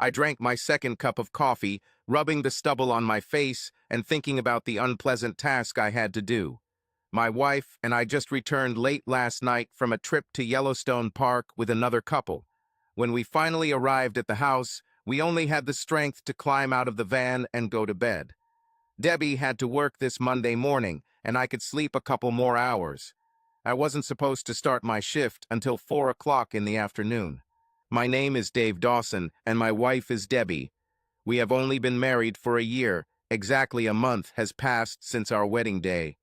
I drank my second cup of coffee, rubbing the stubble on my face and thinking about the unpleasant task I had to do. My wife and I just returned late last night from a trip to Yellowstone Park with another couple. When we finally arrived at the house, we only had the strength to climb out of the van and go to bed. Debbie had to work this Monday morning, and I could sleep a couple more hours. I wasn't supposed to start my shift until 4 o'clock in the afternoon. My name is Dave Dawson, and my wife is Debbie. We have only been married for a year. Exactly a month has passed since our wedding day.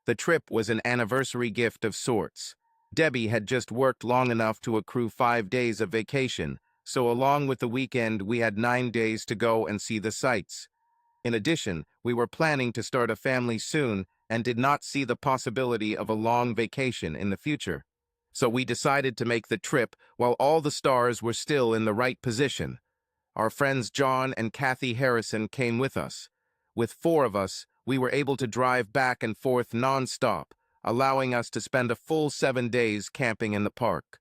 The trip was an anniversary gift of sorts. Debbie had just worked long enough to accrue 5 days of vacation, so along with the weekend we had 9 days to go and see the sights. In addition, we were planning to start a family soon and did not see the possibility of a long vacation in the future. So we decided to make the trip while all the stars were still in the right position. Our friends John and Kathy Harrison came with us. With 4 of us, we were able to drive back and forth non-stop, allowing us to spend a full 7 days camping in the park.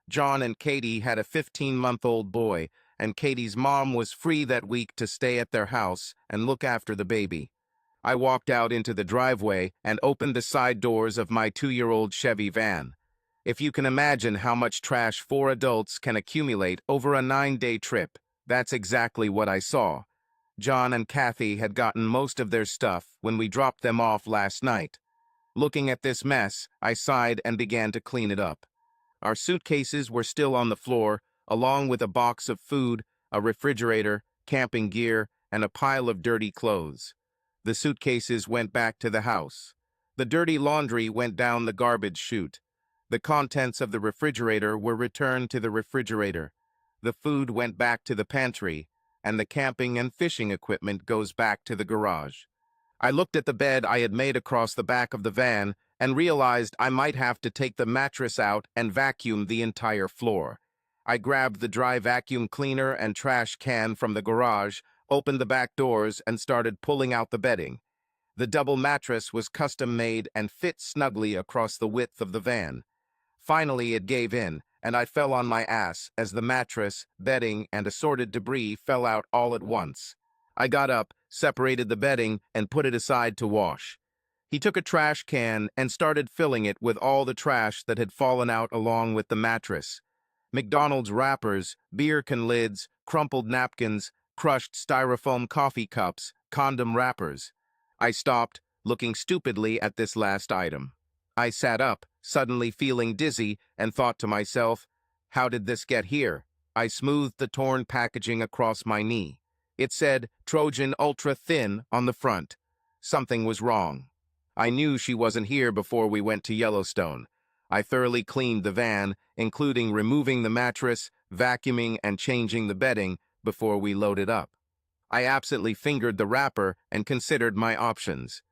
John and Katie had a 15-month-old boy, and Katie's mom was free that week to stay at their house and look after the baby. I walked out into the driveway and opened the side doors of my 2-year-old Chevy van. If you can imagine how much trash 4 adults can accumulate over a 9-day trip, that's exactly what I saw. John and Kathy had gotten most of their stuff when we dropped them off last night. Looking at this mess, I sighed and began to clean it up. Our suitcases were still on the floor, along with a box of food, a refrigerator, camping gear, and a pile of dirty clothes. The suitcases went back to the house. The dirty laundry went down the garbage chute. The contents of the refrigerator were returned to the refrigerator. The food went back to the pantry, and the camping and fishing equipment goes back to the garage. I looked at the bed I had made across the back of the van and realized I might have to take the mattress out and vacuum the entire floor. I grabbed the dry vacuum cleaner and trash can from the garage, opened the back doors, and started pulling out the bedding. The double mattress was custom-made and fit snugly across the width of the van. Finally, it gave in, and I fell on my ass as the mattress, bedding, and assorted debris fell out all at once. I got up, separated the bedding, and put it aside to wash. He took a trash can and started filling it with all the trash that had fallen out along with the mattress. McDonald's wrappers, beer can lids, crumpled napkins, crushed styrofoam coffee cups, condom wrappers. I stopped, looking stupidly at this last item. I sat up, suddenly feeling dizzy, and thought to myself, how did this get here? I smoothed the torn packaging across my knee. It said Trojan Ultra Thin on the front. Something was wrong. I knew she wasn't here before we went to Yellowstone. I thoroughly cleaned the van, including removing the mattress, vacuuming, and changing the bedding before we loaded up. I absently fingered the wrapper and considered my options.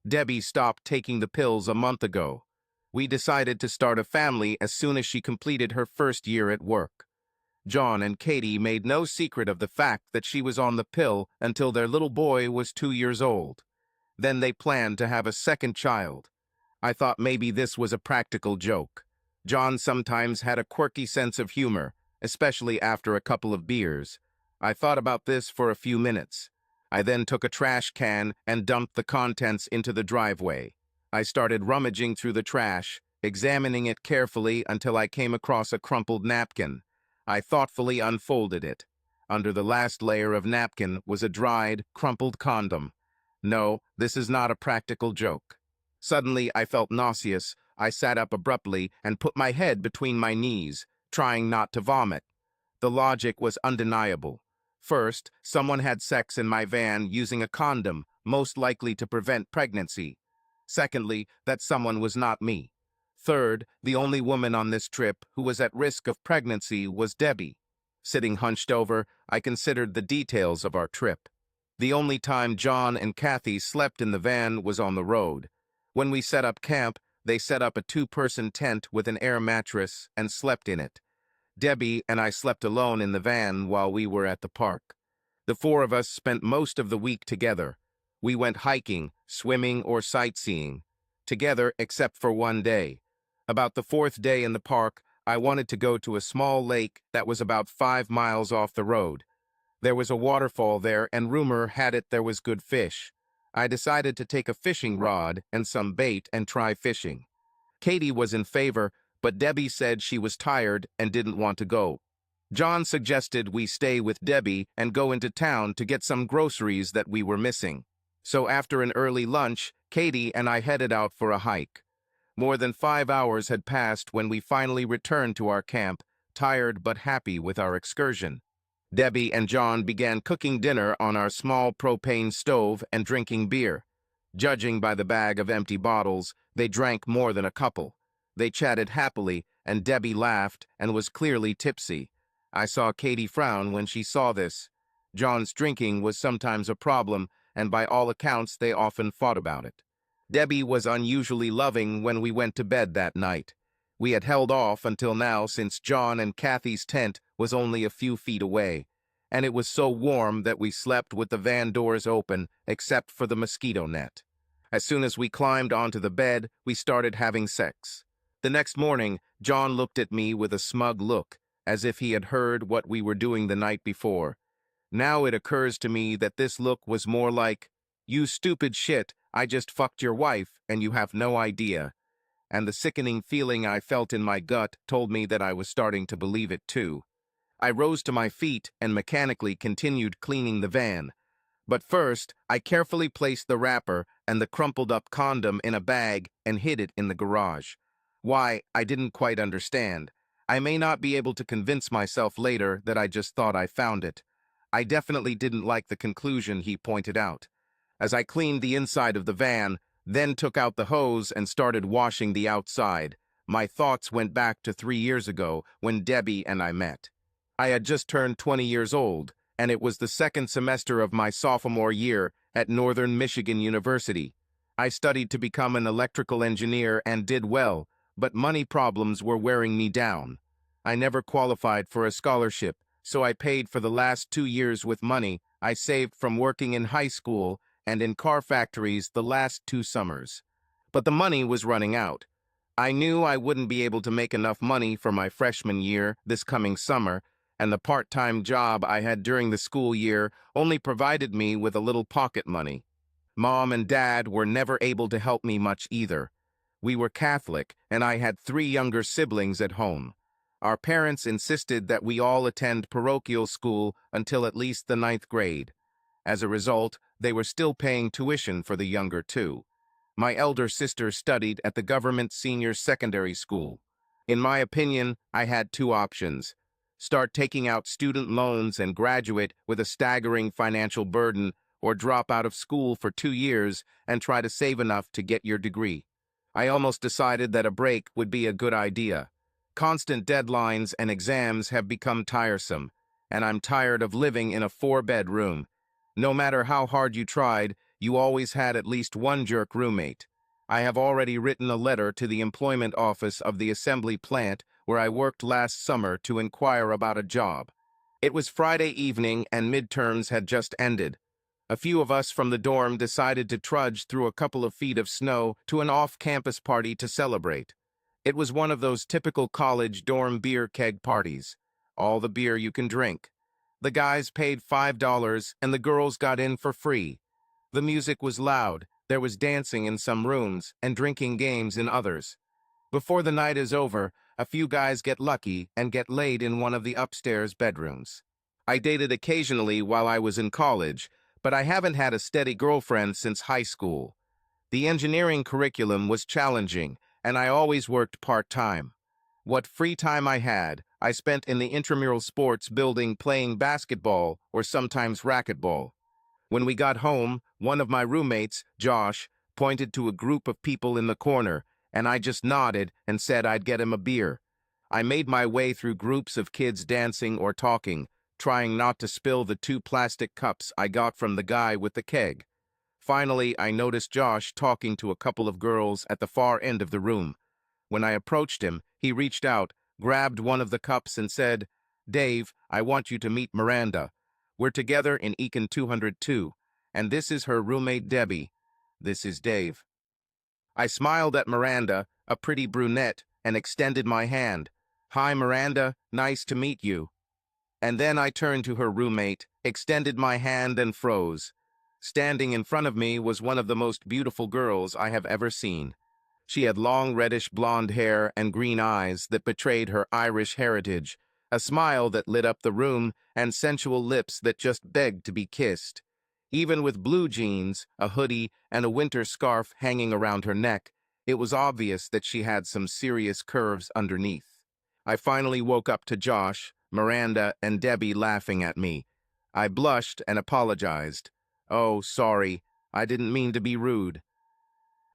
Debbie stopped taking the pills a month ago. We decided to start a family as soon as she completed her first year at work. John and Katie made no secret of the fact that she was on the pill until their little boy was 2 years old. Then they planned to have a second child. I thought maybe this was a practical joke. John sometimes had a quirky sense of humor, especially after a couple of beers. I thought about this for a few minutes. I then took a trash can and dumped the contents into the driveway. I started rummaging through the trash, examining it carefully until I came across a crumpled napkin. I thoughtfully unfolded it. Under the last layer of napkin was a dried, crumpled condom. No, this is not a practical joke. Suddenly, I felt nauseous. I sat up abruptly and put my head between my knees, trying not to vomit. The logic was undeniable. First, someone had sex in my van using a condom, most likely to prevent pregnancy. Secondly, that someone was not me. Third, the only woman on this trip who was at risk of pregnancy was Debbie. Sitting hunched over, I considered the details of our trip. The only time John and Kathy slept in the van was on the road. When we set up camp, they set up a 2-person tent with an air mattress and slept in it. Debbie and I slept alone in the van while we were at the park. The 4 of us spent most of the week together. We went hiking, swimming, or sightseeing, together except for one day. About the 4th day in the park, I wanted to go to a small lake that was about 5 miles off the road. There was a waterfall there, and rumor had it there was good fish. I decided to take a fishing rod and some bait and try fishing. Katie was in favor, but Debbie said she was tired and didn't want to go. John suggested we stay with Debbie and go into town to get some groceries that we were missing. So after an early lunch, Katie and I headed out for a hike. More than 5 hours had passed when we finally returned to our camp, tired but happy with our excursion. Debbie and John began cooking dinner on our small propane stove and drinking beer. Judging by the bag of empty bottles, they drank more than a couple. They chatted happily, and Debbie laughed and was clearly tipsy. I saw Katie frown when she saw this. John's drinking was sometimes a problem, and by all accounts they often fought about it. Debbie was unusually loving when we went to bed that night. We had held off until now since John and Kathy's tent was only a few feet away, and it was so warm that we slept with the van doors open except for the mosquito net. As soon as we climbed onto the bed, we started having sex. The next morning, John looked at me with a smug look, as if he had heard what we were doing the night before. Now it occurs to me that this look was more like, "You stupid shit, I just fucked your wife and you have no idea." And the sickening feeling I felt in my gut told me that I was starting to believe it too. I rose to my feet and mechanically continued cleaning the van. But first, I carefully placed the wrapper and the crumpled-up condom in a bag and hid it in the garage. Why, I didn't quite understand. I may not be able to convince myself later that I just thought I found it. I definitely didn't like the conclusion he pointed out. As I cleaned the inside of the van, then took out the hose and started washing the outside, my thoughts went back to 3 years ago when Debbie and I met. I had just turned 20 years old, and it was the second semester of my sophomore year at Northern Michigan University. I studied to become an electrical engineer and did well, but money problems were wearing me down. I never qualified for a scholarship, so I paid for the last 2 years with money I saved from working in high school and in car factories the last 2 summers. But the money was running out. I knew I wouldn't be able to make enough money for my freshman year this coming summer, and the part-time job I had during the school year only provided me with a little pocket money. Mom and Dad were never able to help me much either. We were Catholic, and I had 3 younger siblings at home. Our parents insisted that we all attend parochial school until at least the 9th grade. As a result, they were still paying tuition for the younger 2. My elder sister studied at the government senior secondary school. In my opinion, I had 2 options: start taking out student loans and graduate with a staggering financial burden, or drop out of school for 2 years and try to save enough to get your degree. I almost decided that a break would be a good idea. Constant deadlines and exams have become tiresome, and I'm tired of living in a 4-bedroom. No matter how hard you tried, you always had at least one jerk roommate. I have already written a letter to the employment office of the assembly plant where I worked last summer to inquire about a job. It was Friday evening and midterms had just ended. A few of us from the dorm decided to trudge through a couple of feet of snow to an off-campus party to celebrate. It was one of those typical college dorm beer keg parties. All the beer you can drink. The guys paid $5 and the girls got in for free. The music was loud, there was dancing in some rooms and drinking games in others. Before the night is over, a few guys get lucky and get laid in one of the upstairs bedrooms. I dated occasionally while I was in college, but I haven't had a steady girlfriend since high school. The engineering curriculum was challenging, and I always worked part-time. What free time I had, I spent in the intramural sports building playing basketball or sometimes racquetball. When we got home, one of my roommates, Josh, pointed to a group of people in the corner, and I just nodded and said I'd get him a beer. I made my way through groups of kids dancing or talking, trying not to spill the 2 plastic cups I got from the guy with the keg. Finally, I noticed Josh talking to a couple of girls at the far end of the room. When I approached him, he reached out, grabbed one of the cups and said, "Dave, I want you to meet Miranda. We're together in Econ 202, and this is her roommate Debbie. This is Dave." I smiled at Miranda, a pretty brunette, and extended my hand. "Hi, Miranda, nice to meet you." And then I turned to her roommate, extended my hand and froze. Standing in front of me was one of the most beautiful girls I have ever seen. She had long reddish blonde hair and green eyes that betrayed her Irish heritage, a smile that lit up the room, and sensual lips that just begged to be kissed. Even with blue jeans, a hoodie, and a winter scarf hanging around her neck, it was obvious that she had some serious curves underneath. I finally woke up to Josh, Miranda, and Debbie laughing at me. I blushed and apologized. "Oh, sorry. I didn't mean to be rude."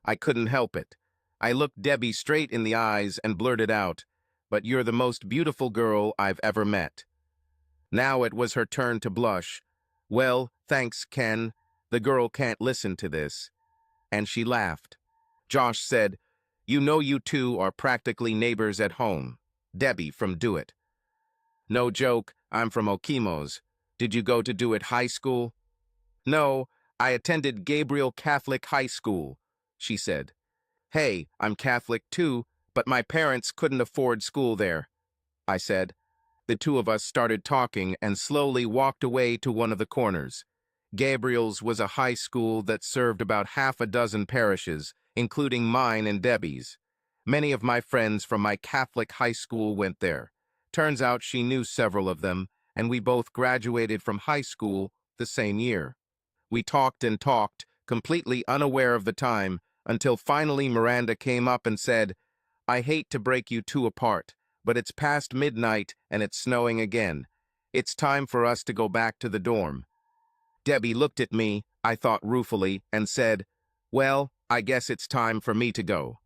I couldn't help it. I looked Debbie straight in the eyes and blurted out, "But you're the most beautiful girl I've ever met." Now it was her turn to blush. "Well, thanks, Ken. The girl can't listen to this." And she laughed. Josh said, "You know you two are practically neighbors at home." Debbie from Do It. "No joke, I'm from Okemos. Did you go to Do It High School?" "No, I attended Gabriel Catholic High School," she said. "Hey, I'm Catholic too, but my parents couldn't afford school there," I said. The two of us started talking and slowly walked away to one of the corners. Gabriel's was a high school that served about half a dozen parishes, including mine and Debbie's. Many of my friends from my Catholic high school went there. Turns out she knew several of them, and we both graduated from high school the same year. We talked and talked, completely unaware of the time, until finally Miranda came up and said, "I hate to break you two apart, but it's past midnight and it's snowing again. It's time for us to go back to the dorm." Debbie looked at me, I thought ruefully, and said, "Well, I guess it's time for me to go."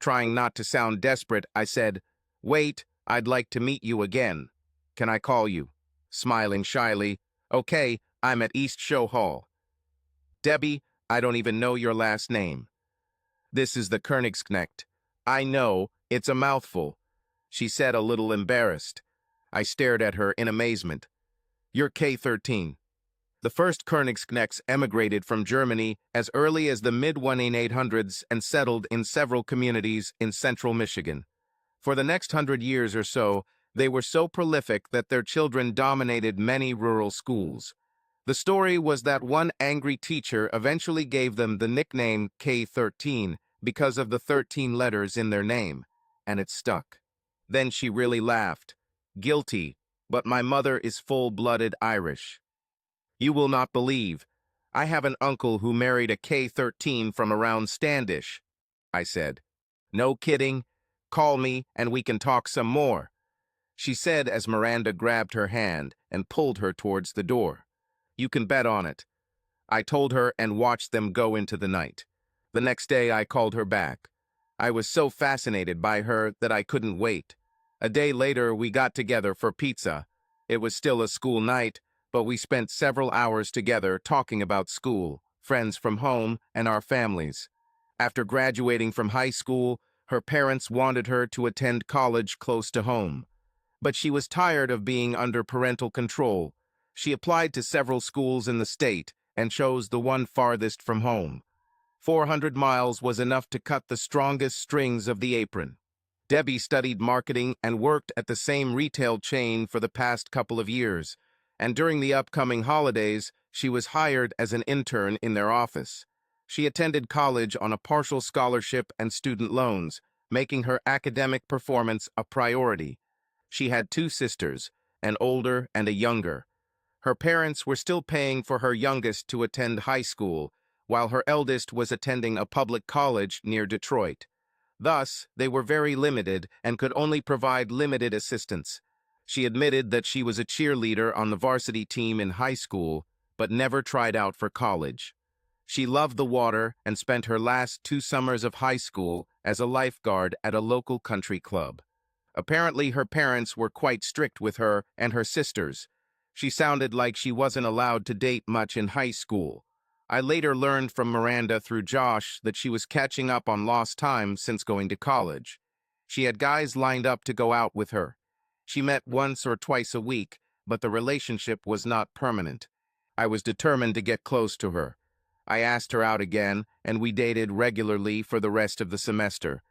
Trying not to sound desperate, I said, "Wait, I'd like to meet you again. Can I call you?" Smiling shyly, "Okay, I'm at East Show Hall." "Debbie, I don't even know your last name." "This is the Königsknecht." "I know, it's a mouthful," she said, a little embarrassed. I stared at her in amazement. "You're K-13. The first Königsknechts emigrated from Germany as early as the mid-1800s and settled in several communities in central Michigan. For the next 100 years or so, they were so prolific that their children dominated many rural schools. The story was that one angry teacher eventually gave them the nickname K-13 because of the 13 letters in their name, and it stuck. Then she really laughed. "Guilty, but my mother is full-blooded Irish. You will not believe. I have an uncle who married a K-13 from around Standish," I said. "No kidding. Call me and we can talk some more," she said as Miranda grabbed her hand and pulled her towards the door. "You can bet on it," I told her and watched them go into the night. The next day I called her back. I was so fascinated by her that I couldn't wait. A day later we got together for pizza. It was still a school night, but we spent several hours together talking about school, friends from home, and our families. After graduating from high school, her parents wanted her to attend college close to home. But she was tired of being under parental control. She applied to several schools in the state and chose the one farthest from home. 400 miles was enough to cut the strongest strings of the apron. Debbie studied marketing and worked at the same retail chain for the past couple of years, and during the upcoming holidays, she was hired as an intern in their office. She attended college on a partial scholarship and student loans, making her academic performance a priority. She had two sisters, an older and a younger. Her parents were still paying for her youngest to attend high school, while her eldest was attending a public college near Detroit. Thus, they were very limited and could only provide limited assistance. She admitted that she was a cheerleader on the varsity team in high school, but never tried out for college. She loved the water and spent her last 2 summers of high school as a lifeguard at a local country club. Apparently, her parents were quite strict with her and her sisters. She sounded like she wasn't allowed to date much in high school. I later learned from Miranda through Josh that she was catching up on lost time since going to college. She had guys lined up to go out with her. She met once or twice a week, but the relationship was not permanent. I was determined to get close to her. I asked her out again, and we dated regularly for the rest of the semester.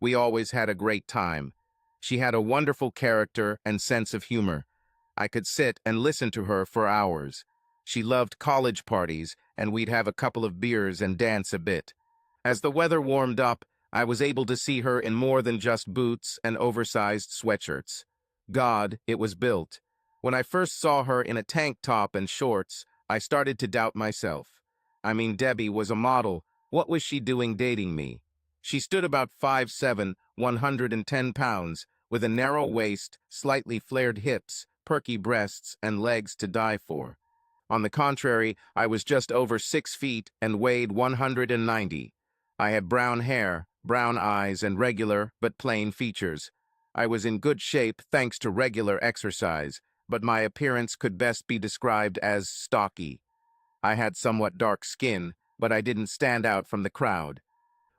We always had a great time. She had a wonderful character and sense of humor. I could sit and listen to her for hours. She loved college parties, and we'd have a couple of beers and dance a bit. As the weather warmed up, I was able to see her in more than just boots and oversized sweatshirts. God, it was built. When I first saw her in a tank top and shorts, I started to doubt myself. I mean, Debbie was a model. What was she doing dating me? She stood about 5'7", 110 pounds, with a narrow waist, slightly flared hips, perky breasts, and legs to die for. On the contrary, I was just over 6 feet and weighed 190. I had brown hair, brown eyes, and regular but plain features. I was in good shape thanks to regular exercise, but my appearance could best be described as stocky. I had somewhat dark skin, but I didn't stand out from the crowd.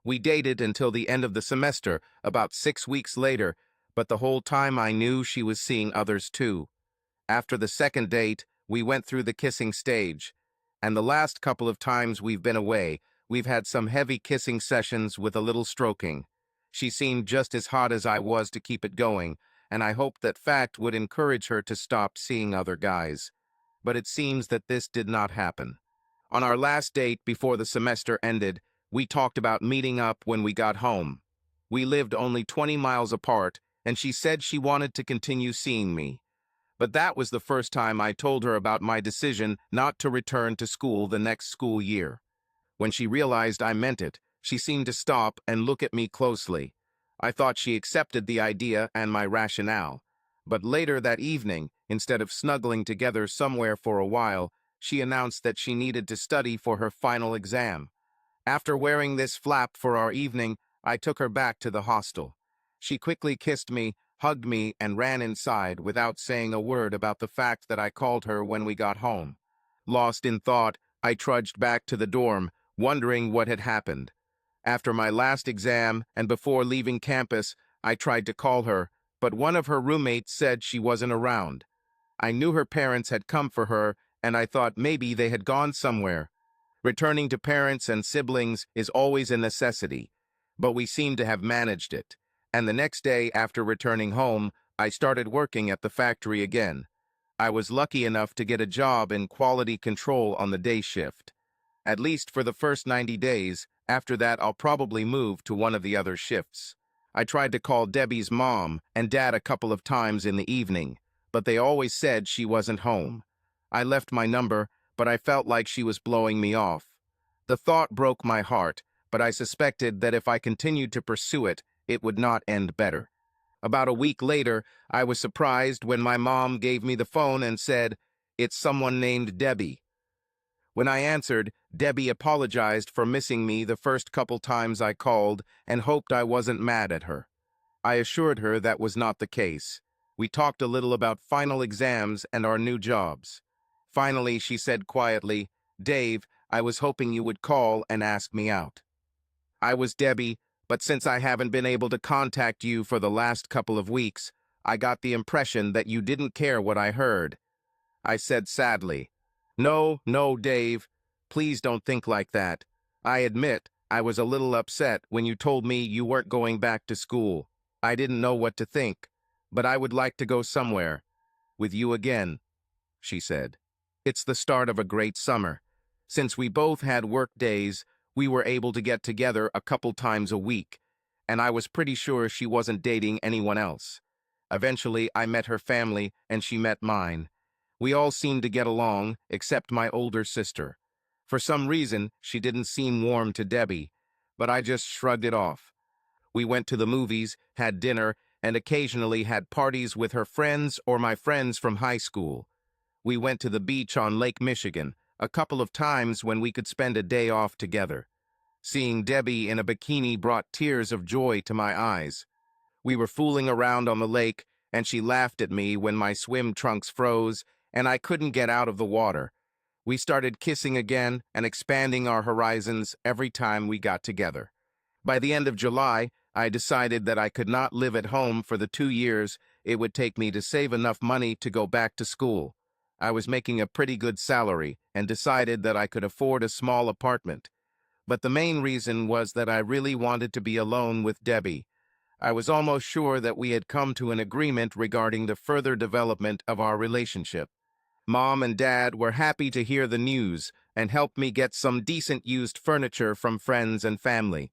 We dated until the end of the semester, about 6 weeks later, but the whole time I knew she was seeing others too. After the second date, we went through the kissing stage, and the last couple of times we've been away, we've had some heavy kissing sessions with a little stroking. She seemed just as hot as I was to keep it going, and I hoped that fact would encourage her to stop seeing other guys. But it seems that this did not happen. On our last date before the semester ended, we talked about meeting up when we got home. We lived only 20 miles apart, and she said she wanted to continue seeing me. But that was the first time I told her about my decision not to return to school the next school year. When she realized I meant it, she seemed to stop and look at me closely. I thought she accepted the idea and my rationale. But later that evening, instead of snuggling together somewhere for a while, she announced that she needed to study for her final exam. After wearing this flap for our evening, I took her back to the hostel. She quickly kissed me, hugged me, and ran inside without saying a word about the fact that I called her when we got home. Lost in thought, I trudged back to the dorm, wondering what had happened. After my last exam and before leaving campus, I tried to call her, but one of her roommates said she wasn't around. I knew her parents had come for her, and I thought maybe they had gone somewhere. Returning to parents and siblings is always a necessity, but we seem to have managed it. And the next day after returning home, I started working at the factory again. I was lucky enough to get a job in quality control on the day shift. At least for the first 90 days, after that I'll probably move to one of the other shifts. I tried to call Debbie's mom and dad a couple of times in the evening, but they always said she wasn't home. I left my number, but I felt like she was blowing me off. The thought broke my heart, but I suspected that if I continued to pursue it, it would not end better. About a week later, I was surprised when my mom gave me the phone and said, "It's someone named Debbie." When I answered, Debbie apologized for missing me the first couple times I called and hoped I wasn't mad at her. I assured her that was not the case. We talked a little about final exams and our new jobs. Finally, she said quietly, "Dave, I was hoping you would call and ask me out." I was Debbie, but since I haven't been able to contact you for the last couple of weeks, I got the impression that you didn't care what I heard. I said sadly, "No, no, Dave. Please don't think like that. I admit I was a little upset when you told me you weren't going back to school. I didn't know what to think, but I would like to go somewhere. With you again," she said. "It's the start of a great summer. Since we both had work days, we were able to get together a couple times a week, and I was pretty sure she wasn't dating anyone else. Eventually, I met her family, and she met mine. We all seemed to get along, except my older sister. For some reason, she didn't seem warm to Debbie, but I just shrugged it off. We went to the movies, had dinner, and occasionally had parties with her friends or my friends from high school. We went to the beach on Lake Michigan a couple of times when we could spend a day off together. Seeing Debbie in a bikini brought tears of joy to my eyes. We were fooling around on the lake, and she laughed at me when my swim trunks froze and I couldn't get out of the water. We started kissing again and expanding our horizons every time we got together. By the end of July, I decided that I could not live at home for the 2 years it would take me to save enough money to go back to school. I was making a pretty good salary and decided that I could afford a small apartment. But the main reason was that I really wanted to be alone with Debbie. I was almost sure that we had come to an agreement regarding the further development of our relationship. Mom and Dad were happy to hear the news and helped me get some decent used furniture from friends and family.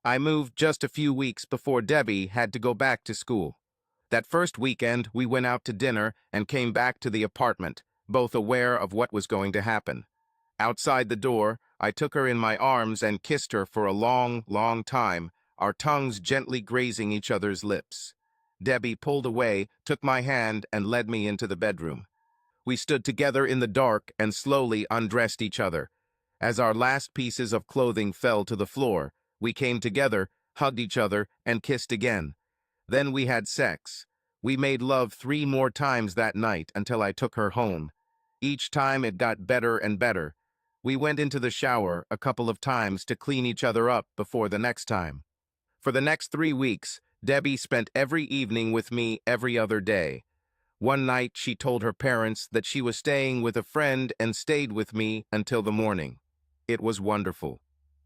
I moved just a few weeks before Debbie had to go back to school. That first weekend, we went out to dinner and came back to the apartment, both aware of what was going to happen. Outside the door, I took her in my arms and kissed her for a long, long time, our tongues gently grazing each other's lips. Debbie pulled away, took my hand, and led me into the bedroom. We stood together in the dark and slowly undressed each other. As our last pieces of clothing fell to the floor, we came together, hugged each other, and kissed again. Then we had sex. We made love 3 more times that night until I took her home. Each time it got better and better. We went into the shower a couple of times to clean each other up before the next time. For the next 3 weeks, Debbie spent every evening with me every other day. One night she told her parents that she was staying with a friend and stayed with me until the morning. It was wonderful.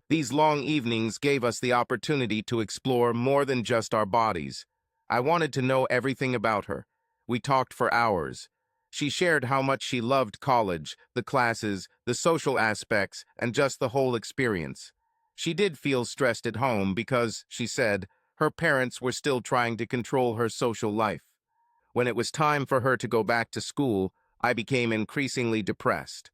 These long evenings gave us the opportunity to explore more than just our bodies. I wanted to know everything about her. We talked for hours. She shared how much she loved college, the classes, the social aspects, and just the whole experience. She did feel stressed at home because, she said, her parents were still trying to control her social life. When it was time for her to go back to school, I became increasingly depressed.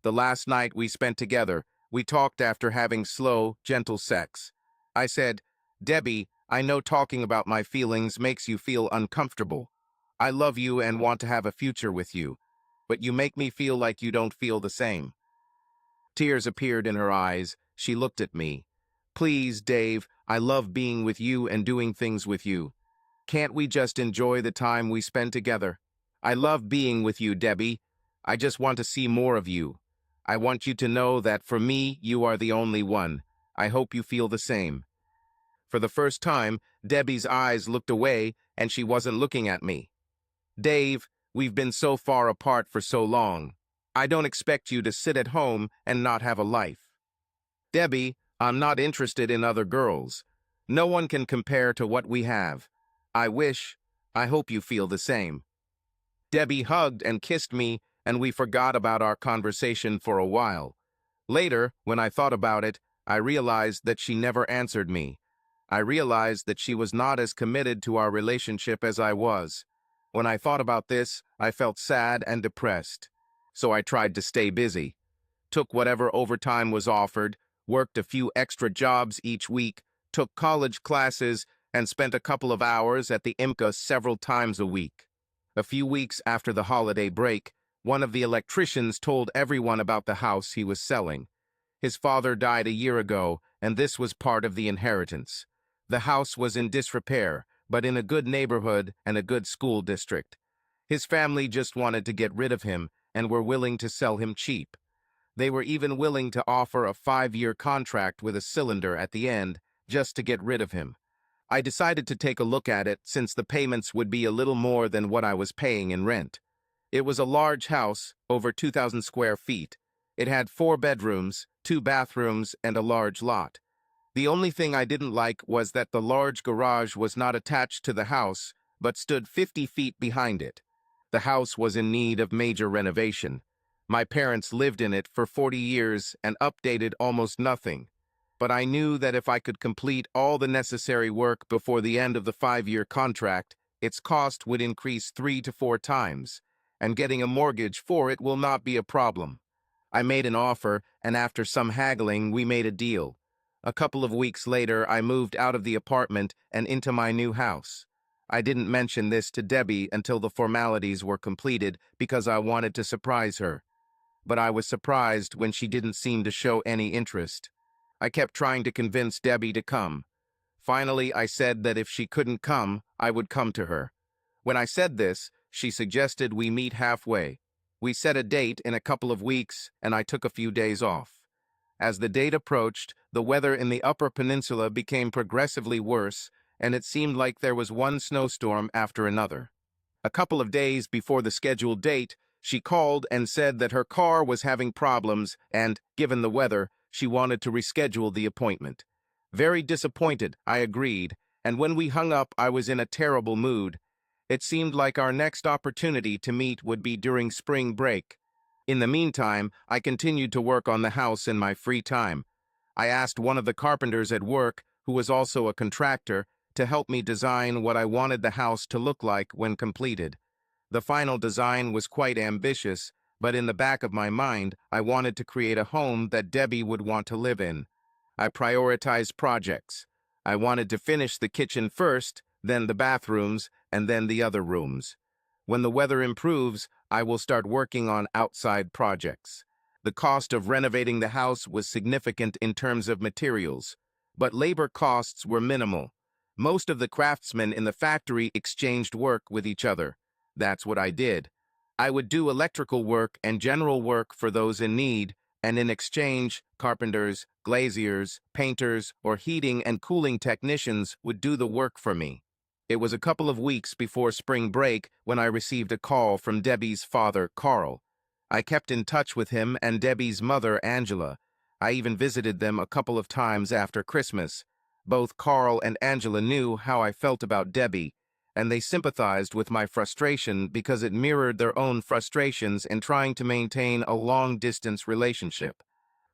The last night we spent together, we talked after having slow, gentle sex. I said, "Debbie, I know talking about my feelings makes you feel uncomfortable. I love you and want to have a future with you, but you make me feel like you don't feel the same." Tears appeared in her eyes. She looked at me. "Please, Dave, I love being with you and doing things with you. Can't we just enjoy the time we spend together? I love being with you, Debbie. I just want to see more of you. I want you to know that for me, you are the only one. I hope you feel the same." For the first time, Debbie's eyes looked away and she wasn't looking at me. "Dave, we've been so far apart for so long. I don't expect you to sit at home and not have a life. Debbie, I'm not interested in other girls. No one can compare to what we have. I hope you feel the same." Debbie hugged and kissed me, and we forgot about our conversation for a while. Later, when I thought about it, I realized that she never answered me. I realized that she was not as committed to our relationship as I was. When I thought about this, I felt sad and depressed. So I tried to stay busy. Took whatever overtime was offered, worked a few extra jobs each week, took college classes, and spent a couple of hours at the IMCA several times a week. A few weeks after the holiday break, one of the electricians told everyone about the house he was selling. His father died a year ago, and this was part of the inheritance. The house was in disrepair, but in a good neighborhood and a good school district. His family just wanted to get rid of him and were willing to sell him cheap. They were even willing to offer a 5-year contract with a cylinder at the end just to get rid of him. I decided to take a look at it since the payments would be a little more than what I was paying in rent. It was a large house, over 2,000 square feet. It had 4 bedrooms, 2 bathrooms, and a large lot. The only thing I didn't like was that the large garage was not attached to the house, but stood 50 feet behind it. The house was in need of major renovation. My parents lived in it for 40 years and updated almost nothing. But I knew that if I could complete all the necessary work before the end of the 5-year contract, its cost would increase 3 to 4 times, and getting a mortgage for it will not be a problem. I made an offer, and after some haggling, we made a deal. A couple of weeks later, I moved out of the apartment and into my new house. I didn't mention this to Debbie until the formalities were completed because I wanted to surprise her. But I was surprised when she didn't seem to show any interest. I kept trying to convince Debbie to come. Finally, I said that if she couldn't come, I would come to her. When I said this, she suggested we meet halfway. We set a date in a couple of weeks, and I took a few days off. As the date approached, the weather in the Upper Peninsula became progressively worse, and it seemed like there was one snowstorm after another. A couple of days before the scheduled date, she called and said that her car was having problems and, given the weather, she wanted to reschedule the appointment. Very disappointed, I agreed, and when we hung up, I was in a terrible mood. It seemed like our next opportunity to meet would be during spring break. In the meantime, I continued to work on the house in my free time. I asked one of the carpenters at work, who was also a contractor, to help me design what I wanted the house to look like when completed. The final design was quite ambitious, but in the back of my mind, I wanted to create a home that Debbie would want to live in. I prioritized projects. I wanted to finish the kitchen first, then the bathrooms, and then the other rooms. When the weather improves, I will start working on outside projects. The cost of renovating the house was significant in terms of materials, but labor costs were minimal. Most of the craftsmen in the factory exchanged work with each other. That's what I did. I would do electrical work and general work for those in need, and in exchange, carpenters, glaziers, painters, or heating and cooling technicians would do the work for me. It was a couple of weeks before spring break when I received a call from Debbie's father, Carl. I kept in touch with him and Debbie's mother, Angela. I even visited them a couple of times after Christmas. Both Carl and Angela knew how I felt about Debbie, and they sympathized with my frustration because it mirrored their own frustrations in trying to maintain a long-distance relationship.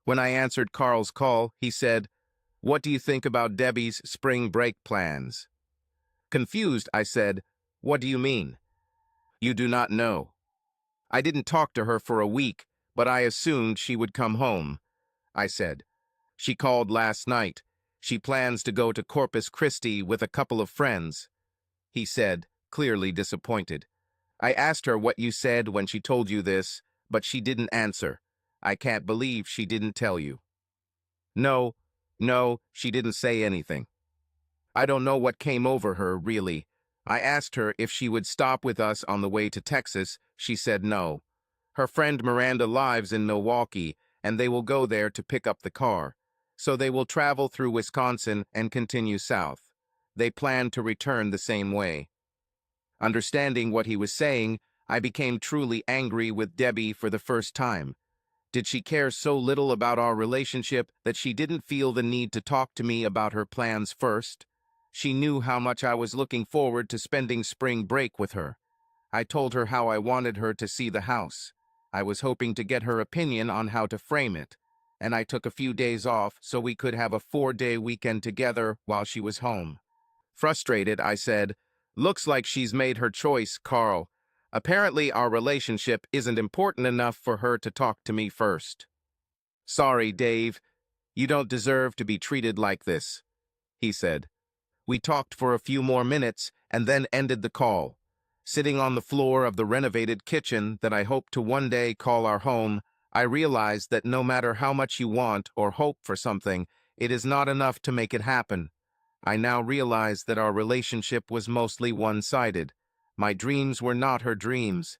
When I answered Carl's call, he said, "What do you think about Debbie's spring break plans?" Confused, I said, "What do you mean?" "You do not know. I didn't talk to her for a week, but I assumed she would come home," I said. "She called last night. She plans to go to Corpus Christi with a couple of friends," he said, clearly disappointed. "I asked her what you said when she told you this, but she didn't answer. I can't believe she didn't tell you." No, she didn't say anything. I don't know what came over her, really. I asked her if she would stop with us on the way to Texas. She said no. Her friend Miranda lives in Milwaukee, and they will go there to pick up the car. So they will travel through Wisconsin and continue south. They plan to return the same way. Understanding what he was saying, I became truly angry with Debbie for the first time. Did she care so little about our relationship that she didn't feel the need to talk to me about her plans first? She knew how much I was looking forward to spending spring break with her. I told her how I wanted her to see the house. I was hoping to get her opinion on how to frame it, and I took a few days off so we could have a 4-day weekend together while she was home. Frustrated, I said, "Looks like she's made her choice, Carl. Apparently our relationship isn't important enough for her to talk to me first." "Sorry, Dave. You don't deserve to be treated like this," he said. We talked for a few more minutes and then ended the call. Sitting on the floor of the renovated kitchen that I hope to one day call our home, I realized that no matter how much you want or hope for something, it is not enough to make it happen. I now realized that our relationship was mostly one-sided. My dreams were not her dreams.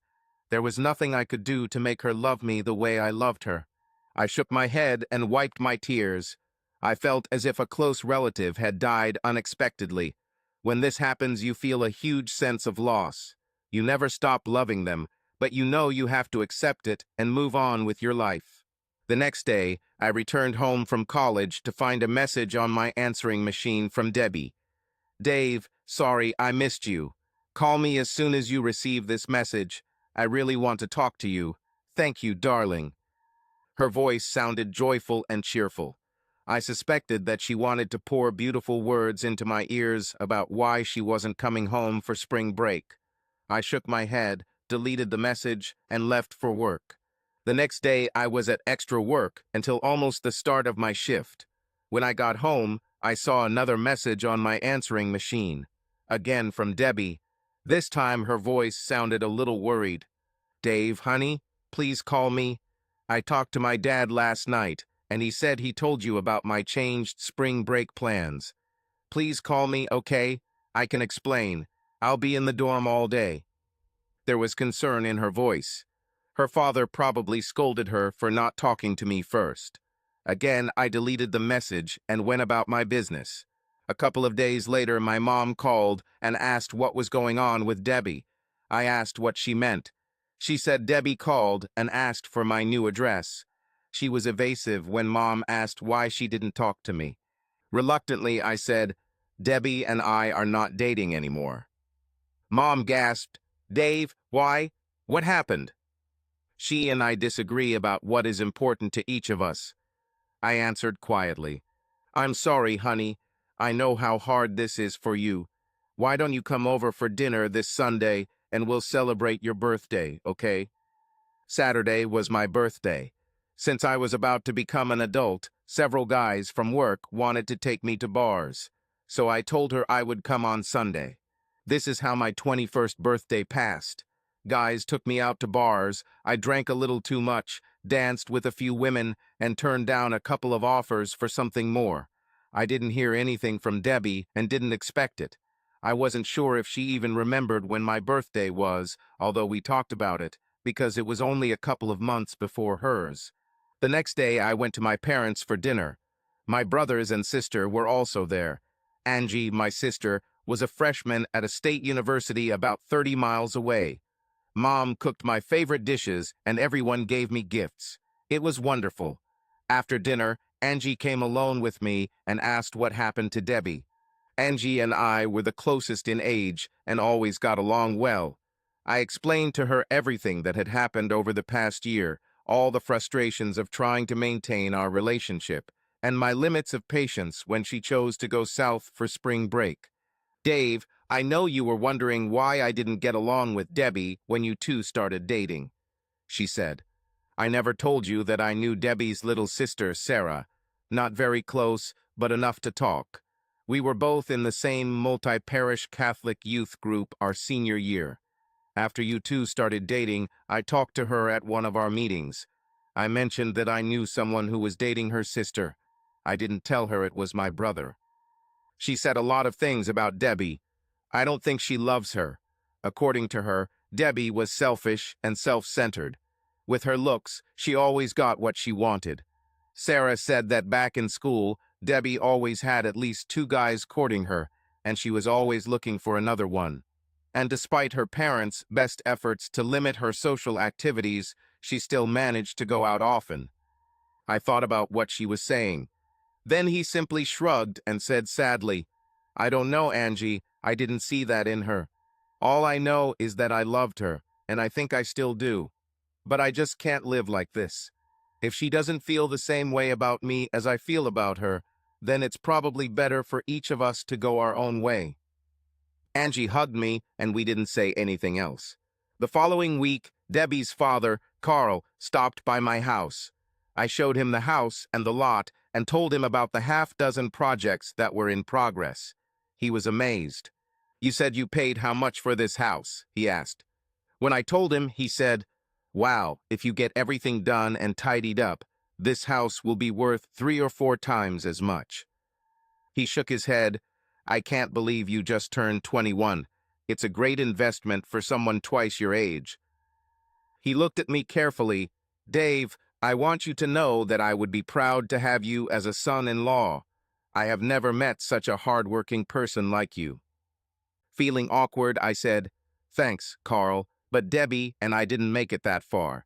There was nothing I could do to make her love me the way I loved her. I shook my head and wiped my tears. I felt as if a close relative had died unexpectedly. When this happens, you feel a huge sense of loss. You never stop loving them, but you know you have to accept it and move on with your life. The next day, I returned home from college to find a message on my answering machine from Debbie. "Dave, sorry, I missed you. Call me as soon as you receive this message. I really want to talk to you. Thank you, darling." Her voice sounded joyful and cheerful. I suspected that she wanted to pour beautiful words into my ears about why she wasn't coming home for spring break. I shook my head, deleted the message, and left for work. The next day, I was at extra work until almost the start of my shift. When I got home, I saw another message on my answering machine. Again from Debbie. This time, her voice sounded a little worried. "Dave, honey, please call me. I talked to my dad last night, and he said he told you about my changed spring break plans. Please call me, okay? I can explain. I'll be in the dorm all day." There was concern in her voice. Her father probably scolded her for not talking to me first. Again, I deleted the message and went about my business. A couple of days later, my mom called and asked what was going on with Debbie. I asked what she meant. She said Debbie called and asked for my new address. She was evasive when Mom asked why she didn't talk to me. Reluctantly, I said, Debbie and I are not dating anymore. Mom gasped, Dave, why? What happened? She and I disagree about what is important to each of us. I answered quietly. I'm sorry, honey. I know how hard this is for you. Why don't you come over for dinner this Sunday and we'll celebrate your birthday, okay? Saturday was my birthday. Since I was about to become an adult, several guys from work wanted to take me to bars. So I told her I would come on Sunday. This is how my 21st birthday passed. Guys took me out to bars, I drank a little too much, danced with a few women, and turned down a couple of offers for something more. I didn't hear anything from Debbie and didn't expect it. I wasn't sure if she even remembered when my birthday was, although we talked about it, because it was only a couple of months before hers. The next day I went to my parents for dinner. My brothers and sister were also there. Angie, my sister, was a freshman at a state university about 30 miles away. Mom cooked my favorite dishes and everyone gave me gifts. It was wonderful. After dinner, Angie came alone with me and asked what happened to Debbie. Angie and I were the closest in age and always got along well. I explained to her everything that had happened over the past year, all the frustrations of trying to maintain our relationship, and my limits of patience when she chose to go south for spring break. Dave, I know you were wondering why I didn't get along with Debbie when you two started dating, she said. I never told you that I knew Debbie's little sister, Sarah. Not very close, but enough to talk. We were both in the same multi-parish Catholic youth group our senior year. After you two started dating, I talked to her at one of our meetings. I mentioned that I knew someone who was dating her sister. I didn't tell her it was my brother. She said a lot of things about Debbie. I don't think she loves her. According to her, Debbie was selfish and self-centered. With her looks, she always got what she wanted. Sarah said that back in school, Debbie always had at least two guys courting her, and she was always looking for another one. And despite her parents' best efforts to limit her social activities, she still managed to go out often. I thought about what she was saying. Then he simply shrugged and said sadly, I don't know, Angie, I didn't see that in her. All I know is that I loved her, and I think I still do. But I just can't live like this. If she doesn't feel the same way about me as I feel about her, then it's probably better for each of us to go our own way. Angie hugged me, and we didn't say anything else. The following week, Debbie's father, Carl, stopped by my house. I showed him the house and the lot and told him about the half-dozen projects that were in progress. He was amazed. You said you paid how much for this house? He asked. When I told him, he said, wow, if you get everything done and tidied up, this house will be worth 3 or 4 times as much. He shook his head. I can't believe you just turned 21. It's a great investment for someone twice your age. He looked at me carefully. Dave, I want you to know that I would be proud to have you as a son-in-law. I have never met such a hard-working person like you. Feeling awkward, I said, thanks, Carl, but Debbie and I didn't make it that far.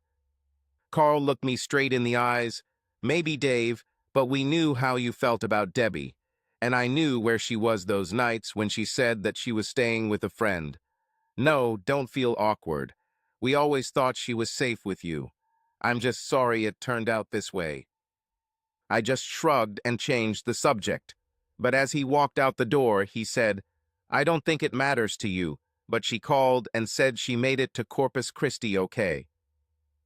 Carl looked me straight in the eyes. Maybe, Dave, but we knew how you felt about Debbie. And I knew where she was those nights when she said that she was staying with a friend. No, don't feel awkward. We always thought she was safe with you. I'm just sorry it turned out this way. I just shrugged and changed the subject. But as he walked out the door, he said, I don't think it matters to you, but she called and said she made it to Corpus Christi okay.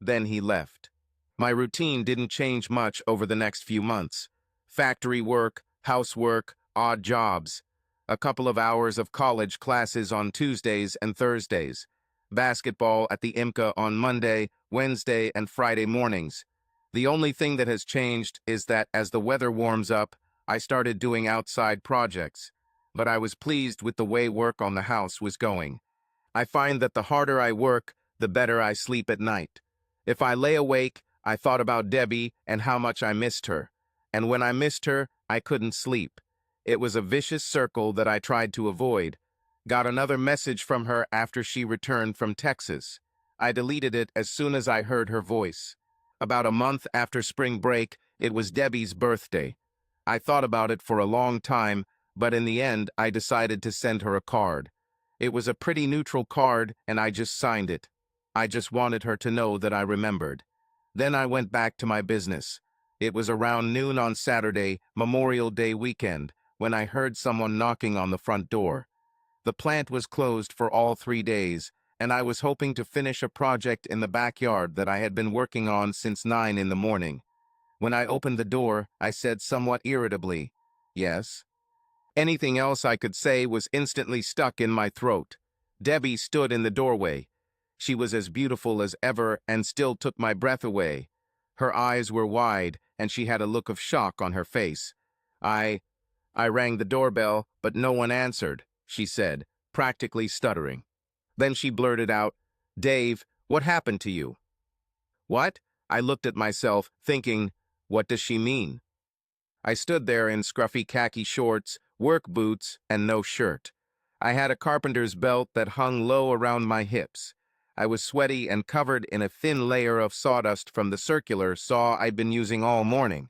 Then he left. My routine didn't change much over the next few months. Factory work, housework, odd jobs. A couple of hours of college classes on Tuesdays and Thursdays. Basketball at the IMCA on Monday, Wednesday, and Friday mornings. The only thing that has changed is that as the weather warms up, I started doing outside projects. But I was pleased with the way work on the house was going. I find that the harder I work, the better I sleep at night. If I lay awake, I thought about Debbie and how much I missed her. And when I missed her, I couldn't sleep. It was a vicious circle that I tried to avoid. Got another message from her after she returned from Texas. I deleted it as soon as I heard her voice. About a month after spring break, it was Debbie's birthday. I thought about it for a long time, but in the end, I decided to send her a card. It was a pretty neutral card, and I just signed it. I just wanted her to know that I remembered. Then I went back to my business. It was around noon on Saturday, Memorial Day weekend, when I heard someone knocking on the front door. The plant was closed for all 3 days, and I was hoping to finish a project in the backyard that I had been working on since 9 in the morning. When I opened the door, I said somewhat irritably, "Yes." Anything else I could say was instantly stuck in my throat. Debbie stood in the doorway. She was as beautiful as ever and still took my breath away. Her eyes were wide, and she had a look of shock on her face. I rang the doorbell, but no one answered, she said, practically stuttering. Then she blurted out, "Dave, what happened to you?" What? I looked at myself, thinking, what does she mean? I stood there in scruffy khaki shorts, work boots, and no shirt. I had a carpenter's belt that hung low around my hips. I was sweaty and covered in a thin layer of sawdust from the circular saw I'd been using all morning.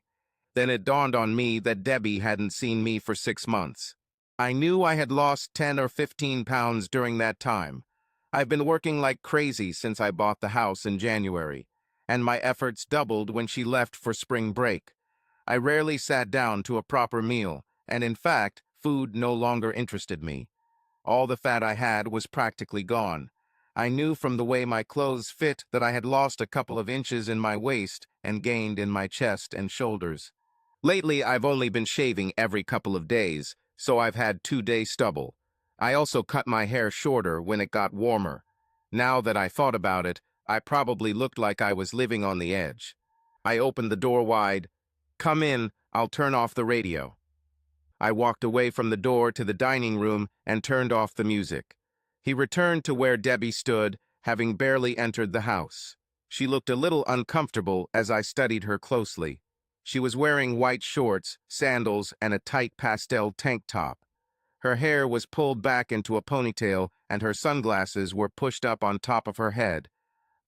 Then it dawned on me that Debbie hadn't seen me for 6 months. I knew I had lost 10 or 15 pounds during that time. I've been working like crazy since I bought the house in January, and my efforts doubled when she left for spring break. I rarely sat down to a proper meal, and in fact, food no longer interested me. All the fat I had was practically gone. I knew from the way my clothes fit that I had lost a couple of inches in my waist and gained in my chest and shoulders. Lately, I've only been shaving every couple of days, so I've had 2-day stubble. I also cut my hair shorter when it got warmer. Now that I thought about it, I probably looked like I was living on the edge. I opened the door wide. "Come in, I'll turn off the radio." I walked away from the door to the dining room and turned off the music. He returned to where Debbie stood, having barely entered the house. She looked a little uncomfortable as I studied her closely. She was wearing white shorts, sandals, and a tight pastel tank top. Her hair was pulled back into a ponytail, and her sunglasses were pushed up on top of her head.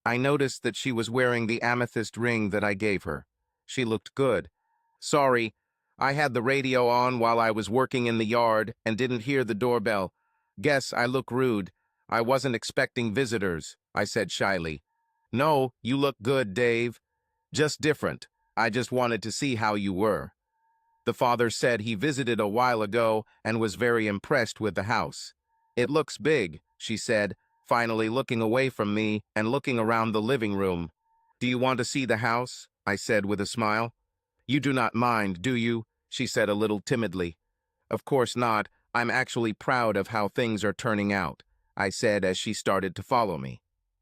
I noticed that she was wearing the amethyst ring that I gave her. She looked good. "Sorry, I had the radio on while I was working in the yard and didn't hear the doorbell. Guess I look rude. I wasn't expecting visitors," I said shyly. "No, you look good, Dave. Just different. I just wanted to see how you were." The father said he visited a while ago and was very impressed with the house. "It looks big," she said, finally looking away from me and looking around the living room. "Do you want to see the house?" I said with a smile. "You do not mind, do you?" she said a little timidly. "Of course not. I'm actually proud of how things are turning out," I said as she started to follow me.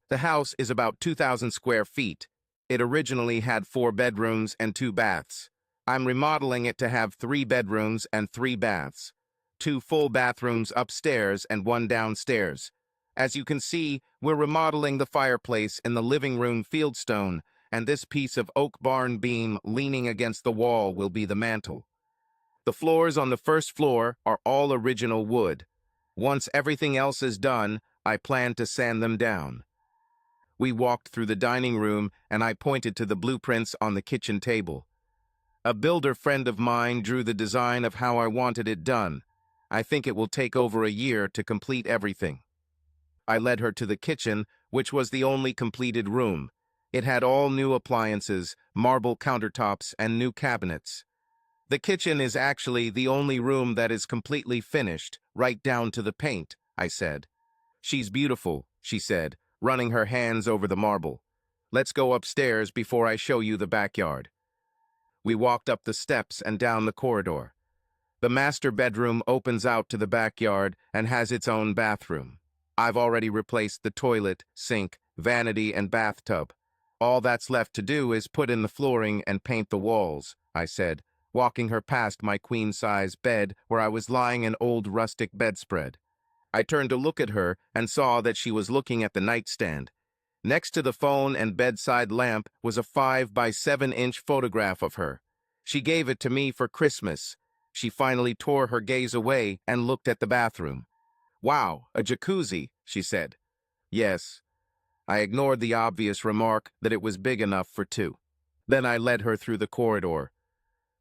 The house is about 2,000 square feet. It originally had 4 bedrooms and 2 baths. I'm remodeling it to have 3 bedrooms and 3 baths, 2 full bathrooms upstairs and 1 downstairs. As you can see, we're remodeling the fireplace in the living room fieldstone, and this piece of oak barn beam leaning against the wall will be the mantel. The floors on the first floor are all original wood. Once everything else is done, I plan to sand them down. We walked through the dining room, and I pointed to the blueprints on the kitchen table. A builder friend of mine drew the design of how I wanted it done. I think it will take over a year to complete everything. I led her to the kitchen, which was the only completed room. It had all new appliances, marble countertops, and new cabinets. "The kitchen is actually the only room that is completely finished, right down to the paint," I said. "She's beautiful," she said, running her hands over the marble. "Let's go upstairs before I show you the backyard." We walked up the steps and down the corridor. The master bedroom opens out to the backyard and has its own bathroom. I've already replaced the toilet, sink, vanity, and bathtub. "All that's left to do is put in the flooring and paint the walls," I said, walking her past my queen-size bed where I was lying an old rustic bedspread. I turned to look at her and saw that she was looking at the nightstand. Next to the phone and bedside lamp was a 5 by 7-inch photograph of her. She gave it to me for Christmas. She finally tore her gaze away and looked at the bathroom. "Wow, a jacuzzi," she said. "Yes." I ignored the obvious remark that it was big enough for 2. Then I led her through the corridor.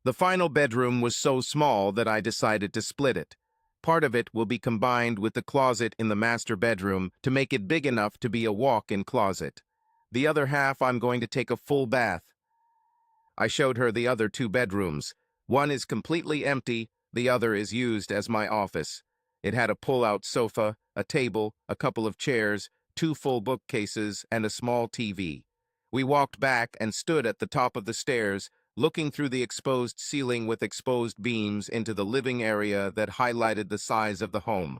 The final bedroom was so small that I decided to split it. Part of it will be combined with the closet in the master bedroom to make it big enough to be a walk-in closet. The other half I'm going to take a full bath. I showed her the other two bedrooms. One is completely empty, the other is used as my office. It had a pull-out sofa, a table, a couple of chairs, two full bookcases, and a small TV. We walked back and stood at the top of the stairs, looking through the exposed ceiling with exposed beams into the living area that highlighted the size of the home.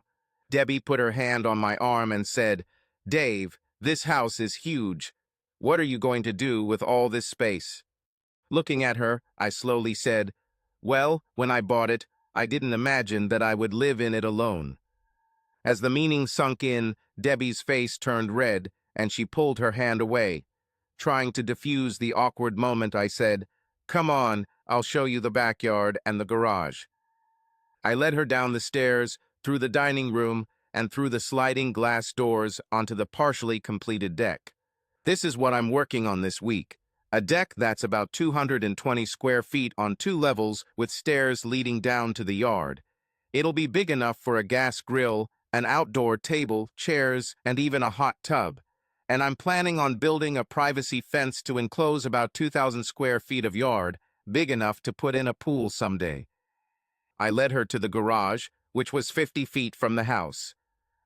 Debbie put her hand on my arm and said, "Dave, this house is huge. What are you going to do with all this space?" Looking at her, I slowly said, "Well, when I bought it, I didn't imagine that I would live in it alone." As the meaning sunk in, Debbie's face turned red, and she pulled her hand away. Trying to diffuse the awkward moment, I said, "Come on, I'll show you the backyard and the garage." I led her down the stairs, through the dining room, and through the sliding glass doors onto the partially completed deck. This is what I'm working on this week. A deck that's about 220 square feet on 2 levels with stairs leading down to the yard. It'll be big enough for a gas grill, an outdoor table, chairs, and even a hot tub. And I'm planning on building a privacy fence to enclose about 2,000 square feet of yard, big enough to put in a pool someday. I led her to the garage, which was 50 feet from the house.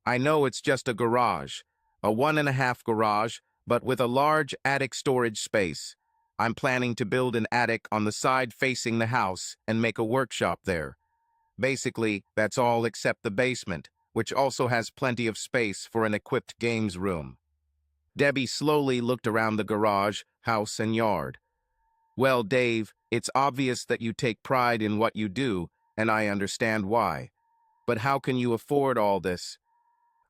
I know it's just a garage, a 1.5 garage, but with a large attic storage space. I'm planning to build an attic on the side facing the house and make a workshop there. Basically, that's all except the basement, which also has plenty of space for an equipped games room. Debbie slowly looked around the garage, house, and yard. "Well, Dave, it's obvious that you take pride in what you do, and I understand why. But how can you afford all this?"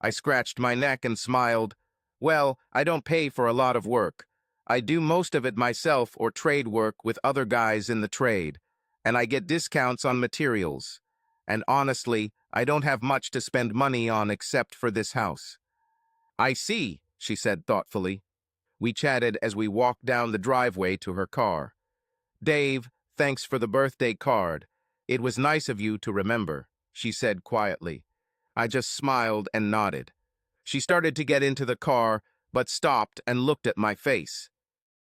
I scratched my neck and smiled. "Well, I don't pay for a lot of work. I do most of it myself or trade work with other guys in the trade, and I get discounts on materials. And honestly, I don't have much to spend money on except for this house." "I see," she said thoughtfully. We chatted as we walked down the driveway to her car. "Dave, thanks for the birthday card. It was nice of you to remember," she said quietly. I just smiled and nodded. She started to get into the car, but stopped and looked at my face.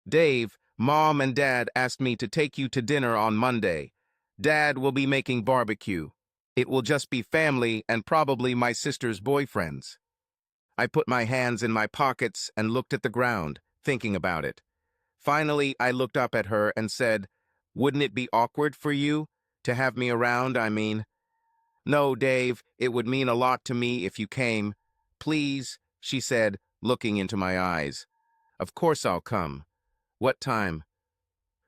"Dave, Mom and Dad asked me to take you to dinner on Monday. Dad will be making barbecue. It will just be family and probably my sister's boyfriends." I put my hands in my pockets and looked at the ground, thinking about it. Finally, I looked up at her and said, "Wouldn't it be awkward for you? To have me around, I mean." "No, Dave, it would mean a lot to me if you came. Please," she said, looking into my eyes. "Of course I'll come. What time?"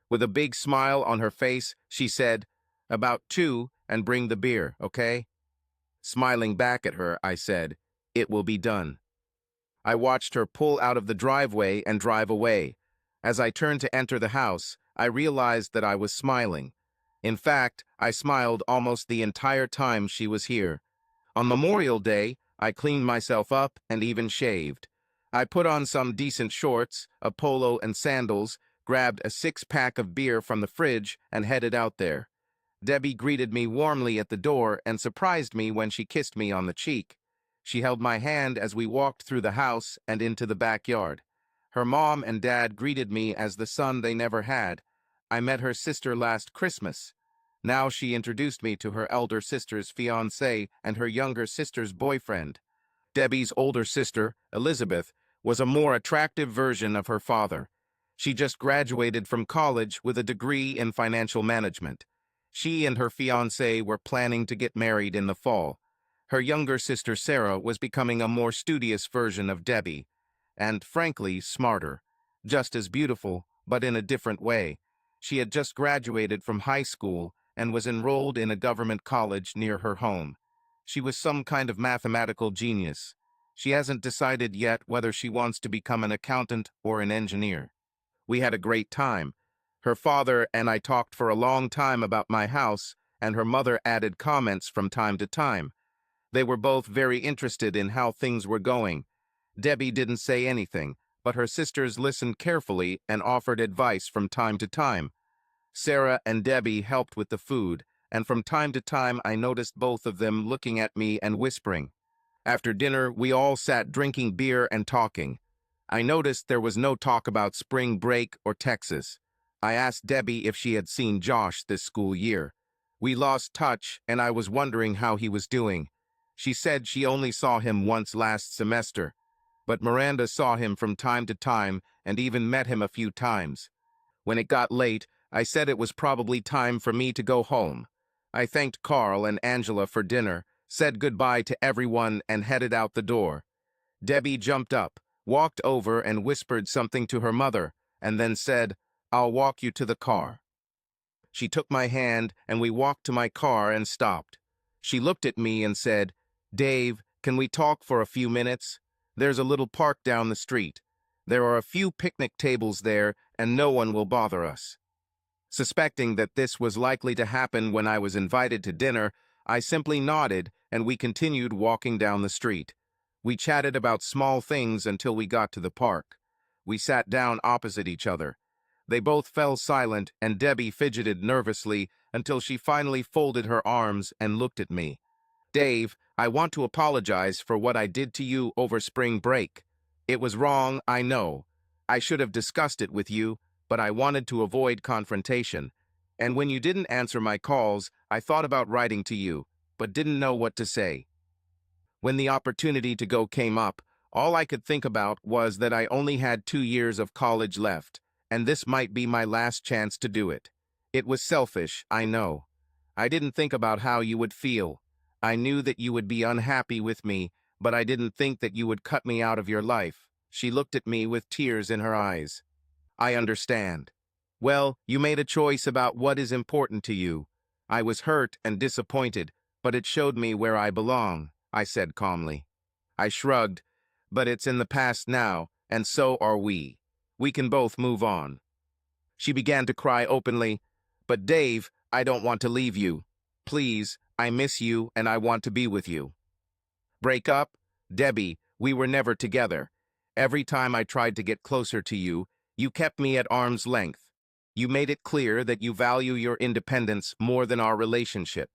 With a big smile on her face, she said, "About 2, and bring the beer, okay?" Smiling back at her, I said, "It will be done." I watched her pull out of the driveway and drive away. As I turned to enter the house, I realized that I was smiling. In fact, I smiled almost the entire time she was here. On Memorial Day, I cleaned myself up and even shaved. I put on some decent shorts, a polo and sandals, grabbed a 6-pack of beer from the fridge, and headed out there. Debbie greeted me warmly at the door and surprised me when she kissed me on the cheek. She held my hand as we walked through the house and into the backyard. Her mom and dad greeted me as the son they never had. I met her sister last Christmas. Now she introduced me to her elder sister's fiancé and her younger sister's boyfriend. Debbie's older sister, Elizabeth, was a more attractive version of her father. She just graduated from college with a degree in financial management. She and her fiancé were planning to get married in the fall. Her younger sister Sarah was becoming a more studious version of Debbie, and frankly, smarter. Just as beautiful, but in a different way. She had just graduated from high school and was enrolled in a government college near her home. She was some kind of mathematical genius. She hasn't decided yet whether she wants to become an accountant or an engineer. We had a great time. Her father and I talked for a long time about my house, and her mother added comments from time to time. They were both very interested in how things were going. Debbie didn't say anything, but her sisters listened carefully and offered advice from time to time. Sarah and Debbie helped with the food, and from time to time I noticed both of them looking at me and whispering. After dinner, we all sat drinking beer and talking. I noticed there was no talk about spring break or Texas. I asked Debbie if she had seen Josh this school year. We lost touch, and I was wondering how he was doing. She said she only saw him once last semester, but Miranda saw him from time to time and even met him a few times. When it got late, I said it was probably time for me to go home. I thanked Carl and Angela for dinner, said goodbye to everyone, and headed out the door. Debbie jumped up, walked over and whispered something to her mother, and then said, "I'll walk you to the car." She took my hand and we walked to my car and stopped. She looked at me and said, "Dave, can we talk for a few minutes? There's a little park down the street. There are a few picnic tables there and no one will bother us." Suspecting that this was likely to happen when I was invited to dinner, I simply nodded and we continued walking down the street. We chatted about small things until we got to the park. We sat down opposite each other. They both fell silent and Debbie fidgeted nervously until she finally folded her arms and looked at me. "Dave, I want to apologize for what I did to you over spring break. It was wrong, I know. I should have discussed it with you, but I wanted to avoid confrontation. And when you didn't answer my calls, I thought about writing to you, but didn't know what to say. When the opportunity to go came up, all I could think about was that I only had 2 years of college left, and this might be my last chance to do it. It was selfish, I know. I didn't think about how you would feel. I knew that you would be unhappy with me, but I didn't think that you would cut me out of your life." She looked at me with tears in her eyes. "I understand. Well, you made a choice about what is important to you. I was hurt and disappointed, but it showed me where I belong," I said calmly. I shrugged, "But it's in the past now, and so are we. We can both move on." She began to cry openly. "But Dave, I don't want to leave you. Please, I miss you and I want to be with you." "Break up? Debbie, we were never together. Every time I tried to get closer to you, you kept me at arm's length. You made it clear that you value your independence more than our relationship.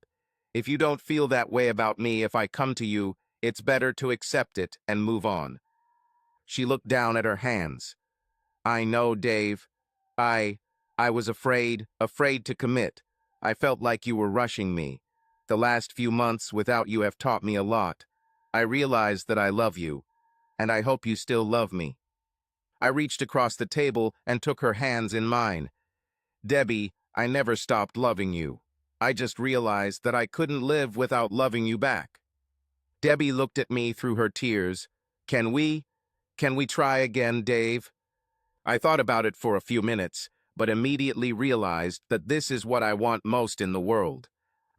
If you don't feel that way about me if I come to you, it's better to accept it and move on." She looked down at her hands. "I know, Dave. I was afraid to commit. I felt like you were rushing me. The last few months without you have taught me a lot. I realize that I love you, and I hope you still love me." I reached across the table and took her hands in mine. "Debbie, I never stopped loving you. I just realized that I couldn't live without loving you back." Debbie looked at me through her tears. Can we try again, Dave?" I thought about it for a few minutes, but immediately realized that this is what I want most in the world.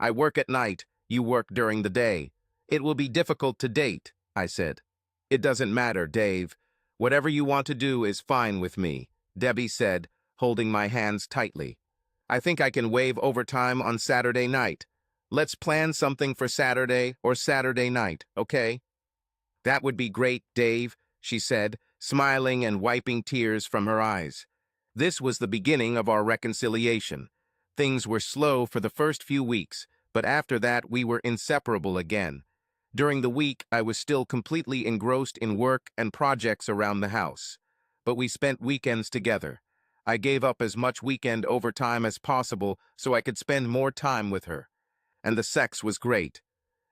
"I work at night, you work during the day. It will be difficult to date," I said. "It doesn't matter, Dave. Whatever you want to do is fine with me," Debbie said, holding my hands tightly. "I think I can waive overtime on Saturday night. Let's plan something for Saturday or Saturday night, okay?" "That would be great, Dave," she said, smiling and wiping tears from her eyes. This was the beginning of our reconciliation. Things were slow for the first few weeks, but after that we were inseparable again. During the week, I was still completely engrossed in work and projects around the house. But we spent weekends together. I gave up as much weekend overtime as possible so I could spend more time with her. And the sex was great.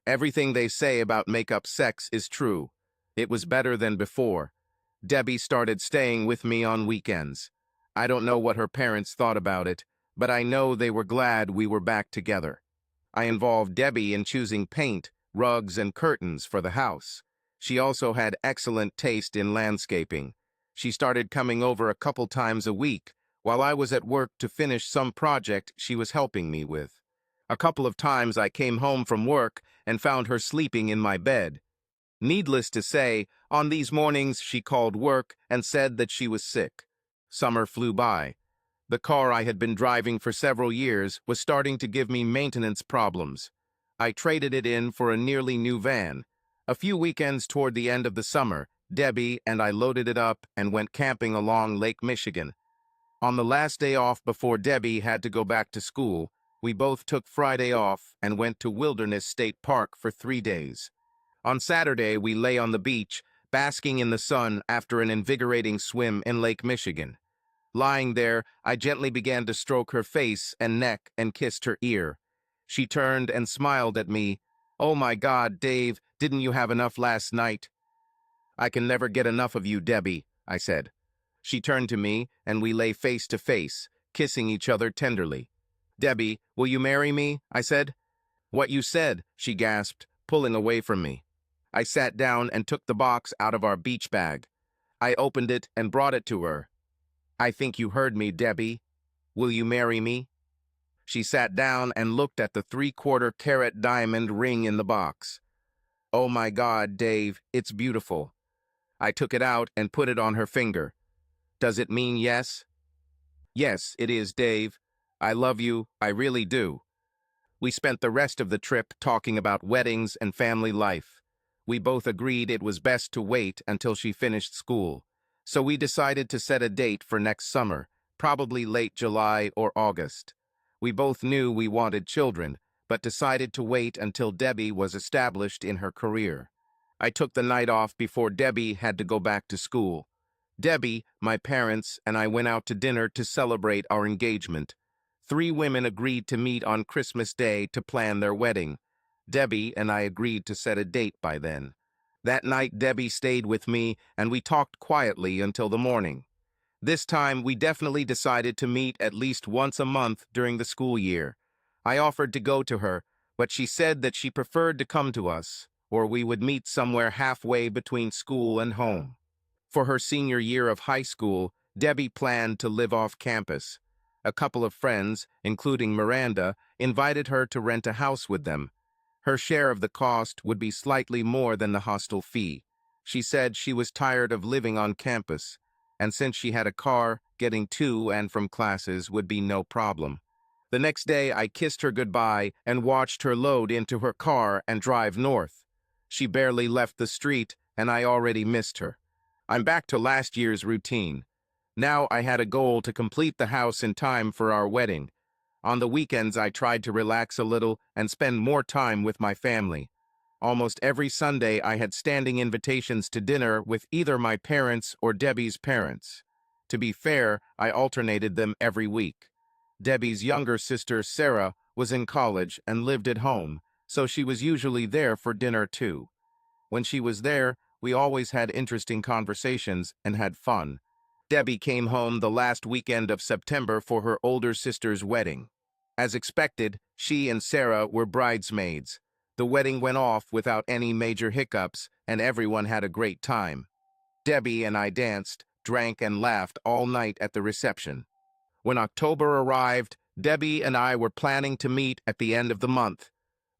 Everything they say about make-up sex is true. It was better than before. Debbie started staying with me on weekends. I don't know what her parents thought about it, but I know they were glad we were back together. I involved Debbie in choosing paint, rugs, and curtains for the house. She also had excellent taste in landscaping. She started coming over a couple times a week while I was at work to finish some project she was helping me with. A couple of times I came home from work and found her sleeping in my bed. Needless to say, on these mornings she called work and said that she was sick. Summer flew by. The car I had been driving for several years was starting to give me maintenance problems. I traded it in for a nearly new van. A few weekends toward the end of the summer, Debbie and I loaded it up and went camping along Lake Michigan. On the last day off before Debbie had to go back to school, we both took Friday off and went to Wilderness State Park for 3 days. On Saturday, we lay on the beach, basking in the sun after an invigorating swim in Lake Michigan. Lying there, I gently began to stroke her face and neck and kissed her ear. She turned and smiled at me. "Oh my God, Dave, didn't you have enough last night?" "I can never get enough of you, Debbie," I said. She turned to me, and we lay face to face, kissing each other tenderly. "Debbie, will you marry me?" I said. "What you said," she gasped, pulling away from me. I sat down and took the box out of our beach bag. I opened it and brought it to her. "I think you heard me, Debbie. Will you marry me?" She sat down and looked at the 3/4-carat diamond ring in the box. "Oh my God, Dave, it's beautiful." I took it out and put it on her finger. "Does it mean yes?" "Yes, it is, Dave. I love you, I really do." We spent the rest of the trip talking about weddings and family life. We both agreed it was best to wait until she finished school. So we decided to set a date for next summer, probably late July or August. We both knew we wanted children, but decided to wait until Debbie was established in her career. I took the night off before Debbie had to go back to school. Debbie, my parents, and I went out to dinner to celebrate our engagement. 3 women agreed to meet on Christmas Day to plan their wedding. Debbie and I agreed to set a date by then. That night, Debbie stayed with me, and we talked quietly until the morning. This time, we definitely decided to meet at least once a month during the school year. I offered to go to her, but she said that she preferred to come to us, or we would meet somewhere halfway between school and home. For her senior year of high school, Debbie planned to live off campus. A couple of friends, including Miranda, invited her to rent a house with them. Her share of the cost would be slightly more than the hostel fee. She said she was tired of living on campus, and since she had a car, getting to and from classes would be no problem. The next day, I kissed her goodbye and watched her load into her car and drive north. She barely left the street, and I already missed her. I'm back to last year's routine. Now I had a goal to complete the house in time for our wedding. On the weekends, I tried to relax a little and spend more time with my family. Almost every Sunday, I had standing invitations to dinner with either my parents or Debbie's parents. To be fair, I alternated them every week. Debbie's younger sister, Sarah, was in college and lived at home, so she was usually there for dinner too. When she was there, we always had interesting conversations and had fun. Debbie came home the last weekend of September for her older sister's wedding. As expected, she and Sarah were bridesmaids. The wedding went off without any major hiccups, and everyone had a great time. Debbie and I danced, drank, and laughed all night at the reception. When October arrived, Debbie and I were planning to meet at the end of the month.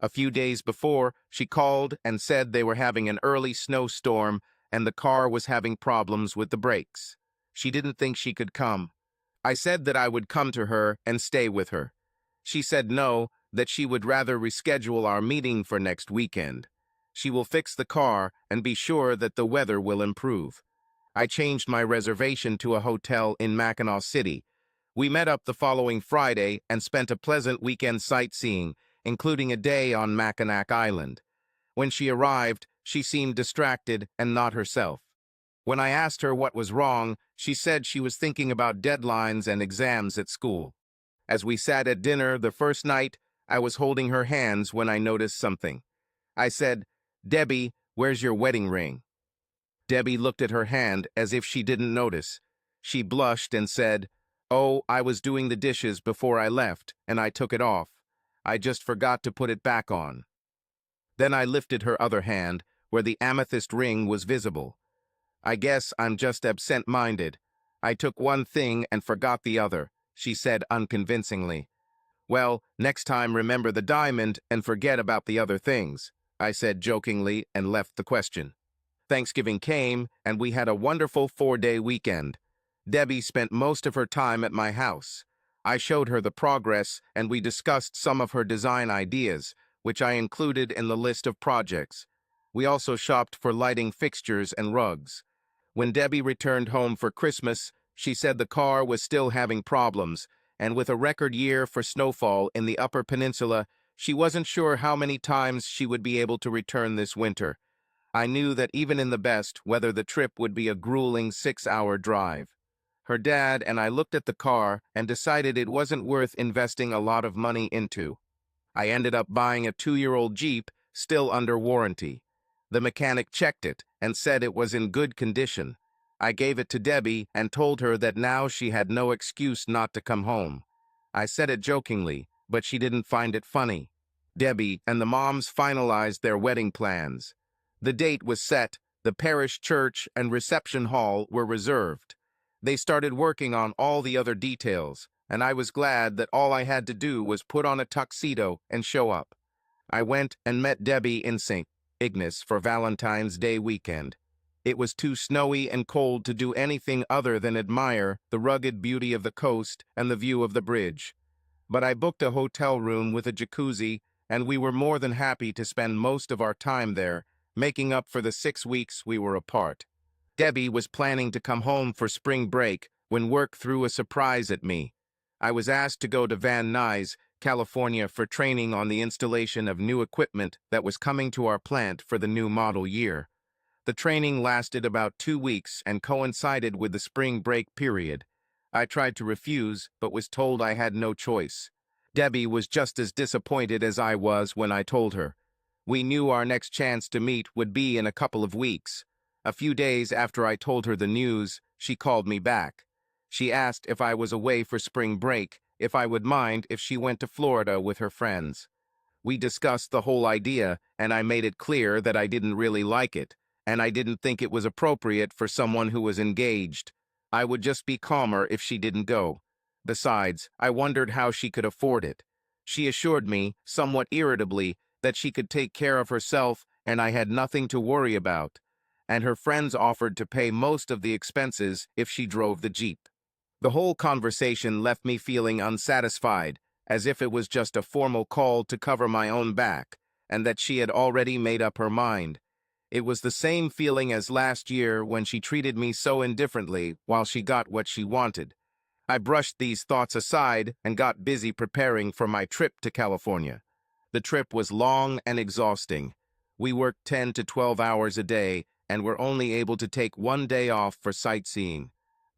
A few days before, she called and said they were having an early snowstorm and the car was having problems with the brakes. She didn't think she could come. I said that I would come to her and stay with her. She said no, that she would rather reschedule our meeting for next weekend. She will fix the car and be sure that the weather will improve. I changed my reservation to a hotel in Mackinac City. We met up the following Friday and spent a pleasant weekend sightseeing, including a day on Mackinac Island. When she arrived, she seemed distracted and not herself. When I asked her what was wrong, she said she was thinking about deadlines and exams at school. As we sat at dinner the first night, I was holding her hands when I noticed something. I said, "Debbie, where's your wedding ring?" Debbie looked at her hand as if she didn't notice. She blushed and said, "Oh, I was doing the dishes before I left, and I took it off. I just forgot to put it back on." Then I lifted her other hand, where the amethyst ring was visible. "I guess I'm just absent-minded. I took one thing and forgot the other," she said unconvincingly. "Well, next time remember the diamond and forget about the other things," I said jokingly and left the question. Thanksgiving came, and we had a wonderful 4-day weekend. Debbie spent most of her time at my house. I showed her the progress, and we discussed some of her design ideas, which I included in the list of projects. We also shopped for lighting fixtures and rugs. When Debbie returned home for Christmas, She said the car was still having problems, and with a record year for snowfall in the Upper Peninsula, she wasn't sure how many times she would be able to return this winter. I knew that even in the best weather, the trip would be a grueling 6-hour drive. Her dad and I looked at the car and decided it wasn't worth investing a lot of money into. I ended up buying a 2-year-old Jeep, still under warranty. The mechanic checked it and said it was in good condition. I gave it to Debbie and told her that now she had no excuse not to come home. I said it jokingly, but she didn't find it funny. Debbie and the moms finalized their wedding plans. The date was set, the parish church and reception hall were reserved. They started working on all the other details, and I was glad that all I had to do was put on a tuxedo and show up. I went and met Debbie in St. Ignace for Valentine's Day weekend. It was too snowy and cold to do anything other than admire the rugged beauty of the coast and the view of the bridge. But I booked a hotel room with a jacuzzi, and we were more than happy to spend most of our time there, making up for the 6 weeks we were apart. Debbie was planning to come home for spring break when work threw a surprise at me. I was asked to go to Van Nuys, California for training on the installation of new equipment that was coming to our plant for the new model year. The training lasted about 2 weeks and coincided with the spring break period. I tried to refuse, but was told I had no choice. Debbie was just as disappointed as I was when I told her. We knew our next chance to meet would be in a couple of weeks. A few days after I told her the news, she called me back. She asked if I was away for spring break, if I would mind if she went to Florida with her friends. We discussed the whole idea, and I made it clear that I didn't really like it, and I didn't think it was appropriate for someone who was engaged. I would just be calmer if she didn't go. Besides, I wondered how she could afford it. She assured me, somewhat irritably, that she could take care of herself and I had nothing to worry about, and her friends offered to pay most of the expenses if she drove the Jeep. The whole conversation left me feeling unsatisfied, as if it was just a formal call to cover my own back, and that she had already made up her mind. It was the same feeling as last year when she treated me so indifferently while she got what she wanted. I brushed these thoughts aside and got busy preparing for my trip to California. The trip was long and exhausting. We worked 10 to 12 hours a day and were only able to take 1 day off for sightseeing.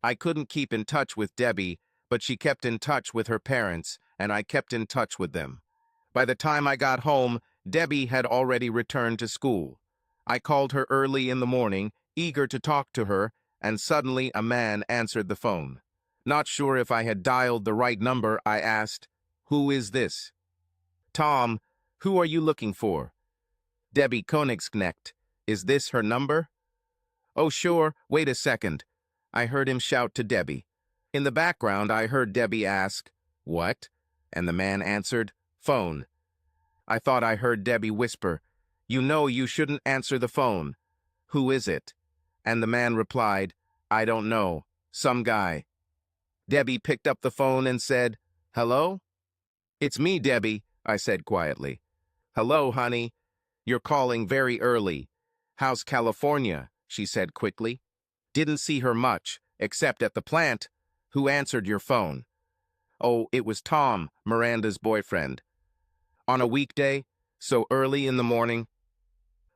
I couldn't keep in touch with Debbie, but she kept in touch with her parents, and I kept in touch with them. By the time I got home, Debbie had already returned to school. I called her early in the morning, eager to talk to her, and suddenly a man answered the phone. Not sure if I had dialed the right number, I asked, "Who is this?" "Tom, who are you looking for?" "Debbie Koenigsknecht. Is this her number?" "Oh, sure, wait a second." I heard him shout to Debbie. In the background, I heard Debbie ask, "What?" And the man answered, "Phone." I thought I heard Debbie whisper, "You know you shouldn't answer the phone. Who is it?" And the man replied, "I don't know. Some guy." Debbie picked up the phone and said, "Hello?" "It's me, Debbie," I said quietly. "Hello, honey. You're calling very early. How's California?" she said quickly. "Didn't see her much, except at the plant. Who answered your phone?" "Oh, it was Tom, Miranda's boyfriend." "On a weekday? So early in the morning?"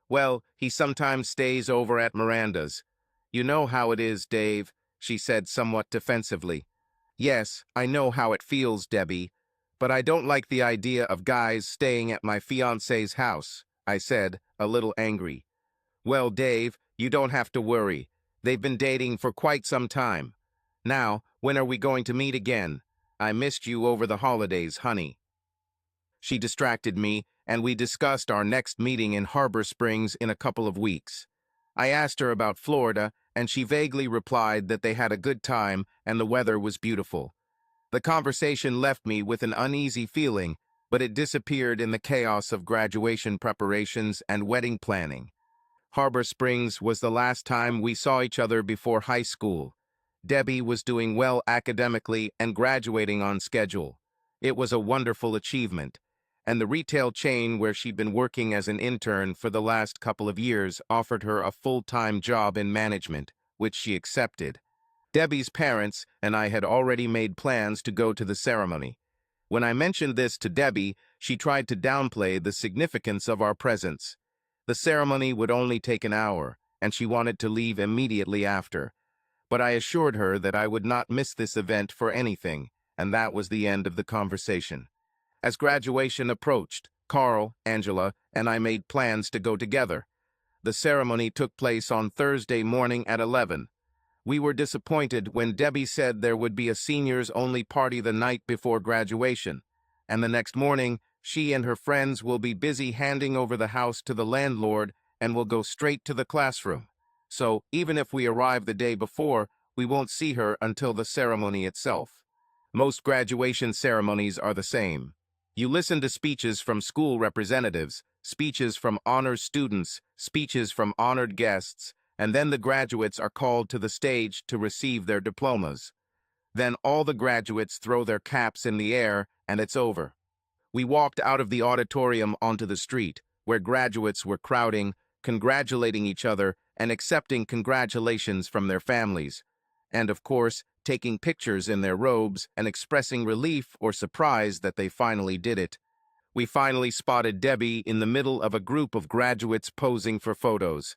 "Well, he sometimes stays over at Miranda's. You know how it is, Dave," she said somewhat defensively. "Yes, I know how it feels, Debbie, but I don't like the idea of guys staying at my fiancé's house," I said, a little angry. "Well, Dave, you don't have to worry. They've been dating for quite some time. Now, when are we going to meet again? I missed you over the holidays, honey." She distracted me, and we discussed our next meeting in Harbor Springs in a couple of weeks. I asked her about Florida, and she vaguely replied that they had a good time and the weather was beautiful. The conversation left me with an uneasy feeling, but it disappeared in the chaos of graduation preparations and wedding planning. Harbor Springs was the last time we saw each other before high school. Debbie was doing well academically and graduating on schedule. It was a wonderful achievement, and the retail chain where she'd been working as an intern for the last couple of years offered her a full-time job in management, which she accepted. Debbie's parents and I had already made plans to go to the ceremony. When I mentioned this to Debbie, she tried to downplay the significance of our presence. The ceremony would only take an hour, and she wanted to leave immediately after. But I assured her that I would not miss this event for anything, and that was the end of the conversation. As graduation approached, Carl, Angela, and I made plans to go together. The ceremony took place on Thursday morning at 11. We were disappointed when Debbie said there would be a seniors-only party the night before graduation, and the next morning, she and her friends will be busy handing over the house to the landlord and will go straight to the classroom. So, even if we arrive the day before, we won't see her until the ceremony itself. Most graduation ceremonies are the same. You listen to speeches from school representatives, speeches from honors students, speeches from honored guests, and then the graduates are called to the stage to receive their diplomas. Then all the graduates throw their caps in the air, and it's over. We walked out of the auditorium onto the street, where graduates were crowding, congratulating each other, and accepting congratulations from their families. And of course, taking pictures in their robes and expressing relief or surprise that they finally did it. We finally spotted Debbie in the middle of a group of graduates posing for photos.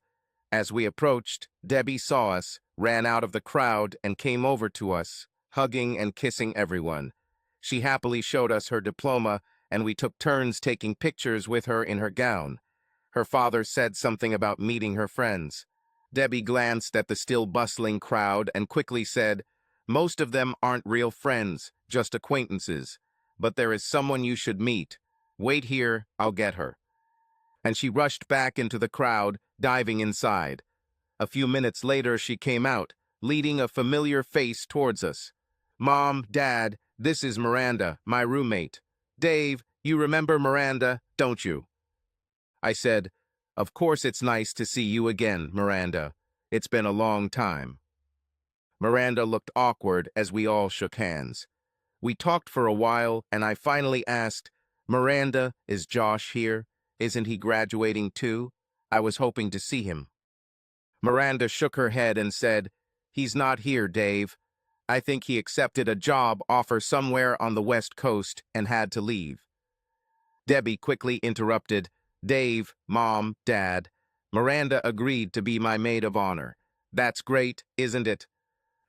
As we approached, Debbie saw us, ran out of the crowd, and came over to us, hugging and kissing everyone. She happily showed us her diploma, and we took turns taking pictures with her in her gown. Her father said something about meeting her friends. Debbie glanced at the still bustling crowd and quickly said, "Most of them aren't real friends, just acquaintances. But there is someone you should meet. Wait here, I'll get her." And she rushed back into the crowd, diving inside. A few minutes later, she came out, leading a familiar face towards us. "Mom, Dad, this is Miranda, my roommate. Dave, you remember Miranda, don't you?" I said, "Of course it's nice to see you again, Miranda. It's been a long time." Miranda looked awkward as we all shook hands. We talked for a while, and I finally asked, "Miranda, is Josh here? Isn't he graduating too? I was hoping to see him." Miranda shook her head and said, "He's not here, Dave. I think he accepted a job offer somewhere on the West Coast and had to leave." Debbie quickly interrupted, "Dave, Mom, Dad, Miranda agreed to be my maid of honor. That's great, isn't it?"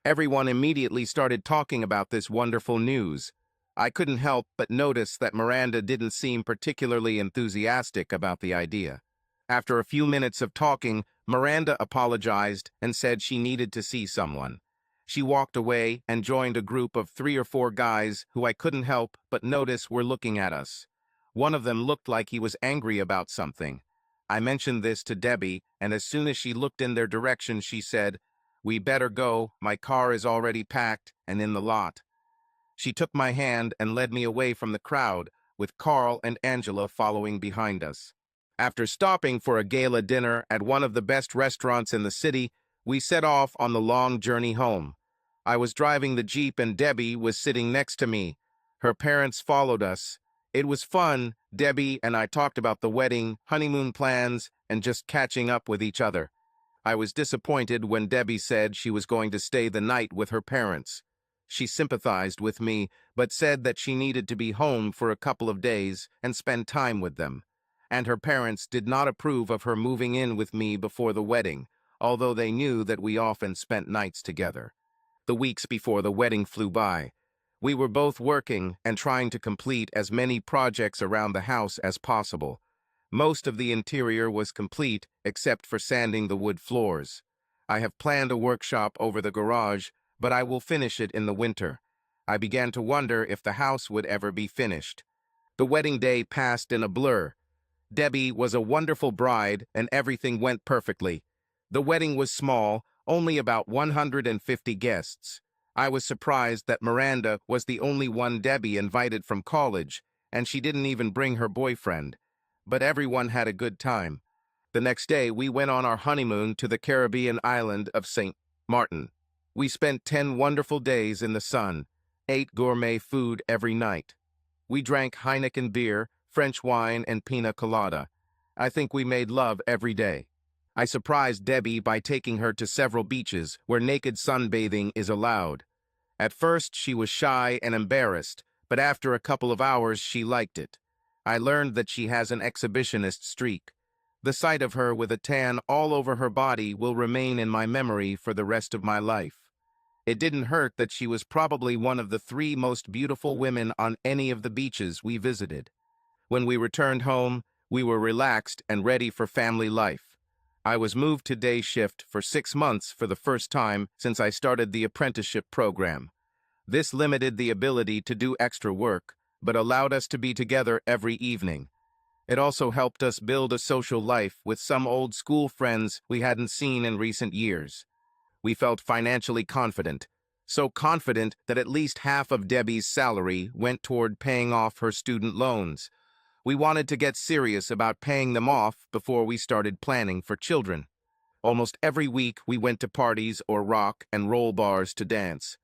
Everyone immediately started talking about this wonderful news. I couldn't help but notice that Miranda didn't seem particularly enthusiastic about the idea. After a few minutes of talking, Miranda apologized and said she needed to see someone. She walked away and joined a group of 3 or 4 guys who I couldn't help but notice were looking at us. One of them looked like he was angry about something. I mentioned this to Debbie, and as soon as she looked in their direction, she said, "We better go, my car is already packed and in the lot." She took my hand and led me away from the crowd, with Carl and Angela following behind us. After stopping for a gala dinner at one of the best restaurants in the city, we set off on the long journey home. I was driving the Jeep and Debbie was sitting next to me. Her parents followed us. It was fun. Debbie and I talked about the wedding, honeymoon plans, and just catching up with each other. I was disappointed when Debbie said she was going to stay the night with her parents. She sympathized with me, but said that she needed to be home for a couple of days and spend time with them. And her parents did not approve of her moving in with me before the wedding, although they knew that we often spent nights together. The weeks before the wedding flew by. We were both working and trying to complete as many projects around the house as possible. Most of the interior was complete, except for sanding the wood floors. I have planned a workshop over the garage, but I will finish it in the winter. I began to wonder if the house would ever be finished. The wedding day passed in a blur. Debbie was a wonderful bride, and everything went perfectly. The wedding was small, only about 150 guests. I was surprised that Miranda was the only one Debbie invited from college, and she didn't even bring her boyfriend. But everyone had a good time. The next day, we went on our honeymoon to the Caribbean island of St. Martin. We spent 10 wonderful days in the sun, ate gourmet food every night. We drank Heineken beer, French wine, and pina colada. I think we made love every day. I surprised Debbie by taking her to several beaches where naked sunbathing is allowed. At first, she was shy and embarrassed, but after a couple of hours, she liked it. I learned that she has an exhibitionist streak. The sight of her with a tan all over her body will remain in my memory for the rest of my life. It didn't hurt that she was probably one of the 3 most beautiful women on any of the beaches we visited. When we returned home, we were relaxed and ready for family life. I was moved to day shift for 6 months for the first time since I started the apprenticeship program. This limited the ability to do extra work, but allowed us to be together every evening. It also helped us build a social life with some old school friends we hadn't seen in recent years. We felt financially confident, so confident that at least half of Debbie's salary went toward paying off her student loans. We wanted to get serious about paying them off before we started planning for children. Almost every week we went to parties or rock and roll bars to dance.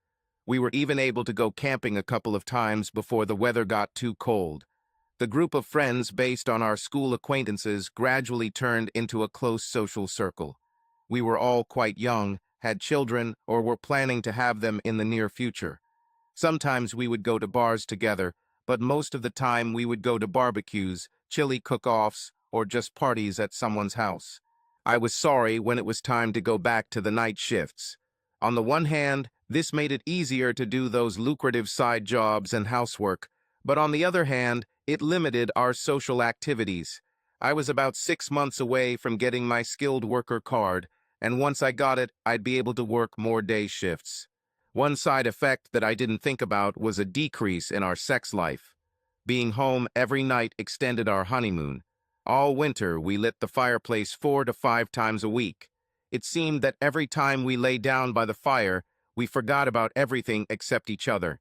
We were even able to go camping a couple of times before the weather got too cold. The group of friends based on our school acquaintances gradually turned into a close social circle. We were all quite young, had children, or were planning to have them in the near future. Sometimes we would go to bars together, but most of the time we would go to barbecues, chili cook-offs, or just parties at someone's house. I was sorry when it was time to go back to the night shifts. On the one hand, this made it easier to do those lucrative side jobs and housework, but on the other hand, it limited our social activities. I was about 6 months away from getting my skilled worker card, and once I got it, I'd be able to work more day shifts. One side effect that I didn't think about was a decrease in our sex life. Being home every night extended our honeymoon. All winter, we lit the fireplace 4 to 5 times a week. It seemed that every time we lay down by the fire, we forgot about everything except each other.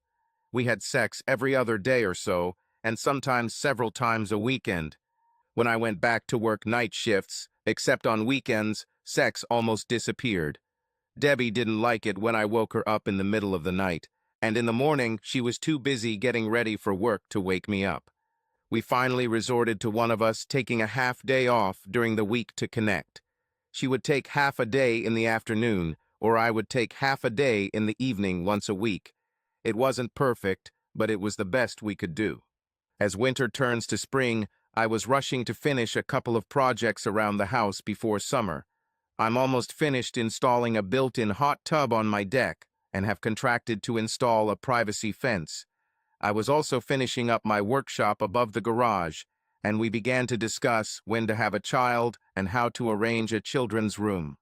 We had sex every other day or so, and sometimes several times a weekend. When I went back to work night shifts, except on weekends, sex almost disappeared. Debbie didn't like it when I woke her up in the middle of the night, and in the morning she was too busy getting ready for work to wake me up. We finally resorted to one of us taking a half day off during the week to connect. She would take half a day in the afternoon, or I would take half a day in the evening once a week. It wasn't perfect, but it was the best we could do. As winter turns to spring, I was rushing to finish a couple of projects around the house before summer. I'm almost finished installing a built-in hot tub on my deck and have contracted to install a privacy fence. I was also finishing up my workshop above the garage, and we began to discuss when to have a child and how to arrange a children's room.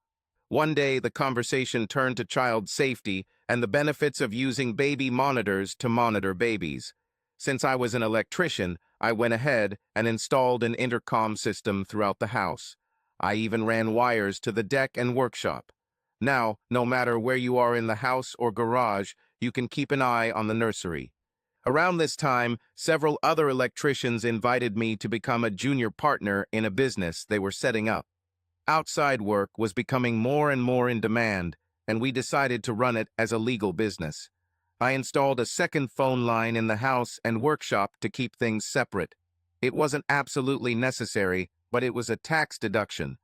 One day, the conversation turned to child safety and the benefits of using baby monitors to monitor babies. Since I was an electrician, I went ahead and installed an intercom system throughout the house. I even ran wires to the deck and workshop. Now, no matter where you are in the house or garage, you can keep an eye on the nursery. Around this time, several other electricians invited me to become a junior partner in a business they were setting up. Outside work was becoming more and more in demand, and we decided to run it as a legal business. I installed a second phone line in the house and workshop to keep things separate. It wasn't absolutely necessary, but it was a tax deduction.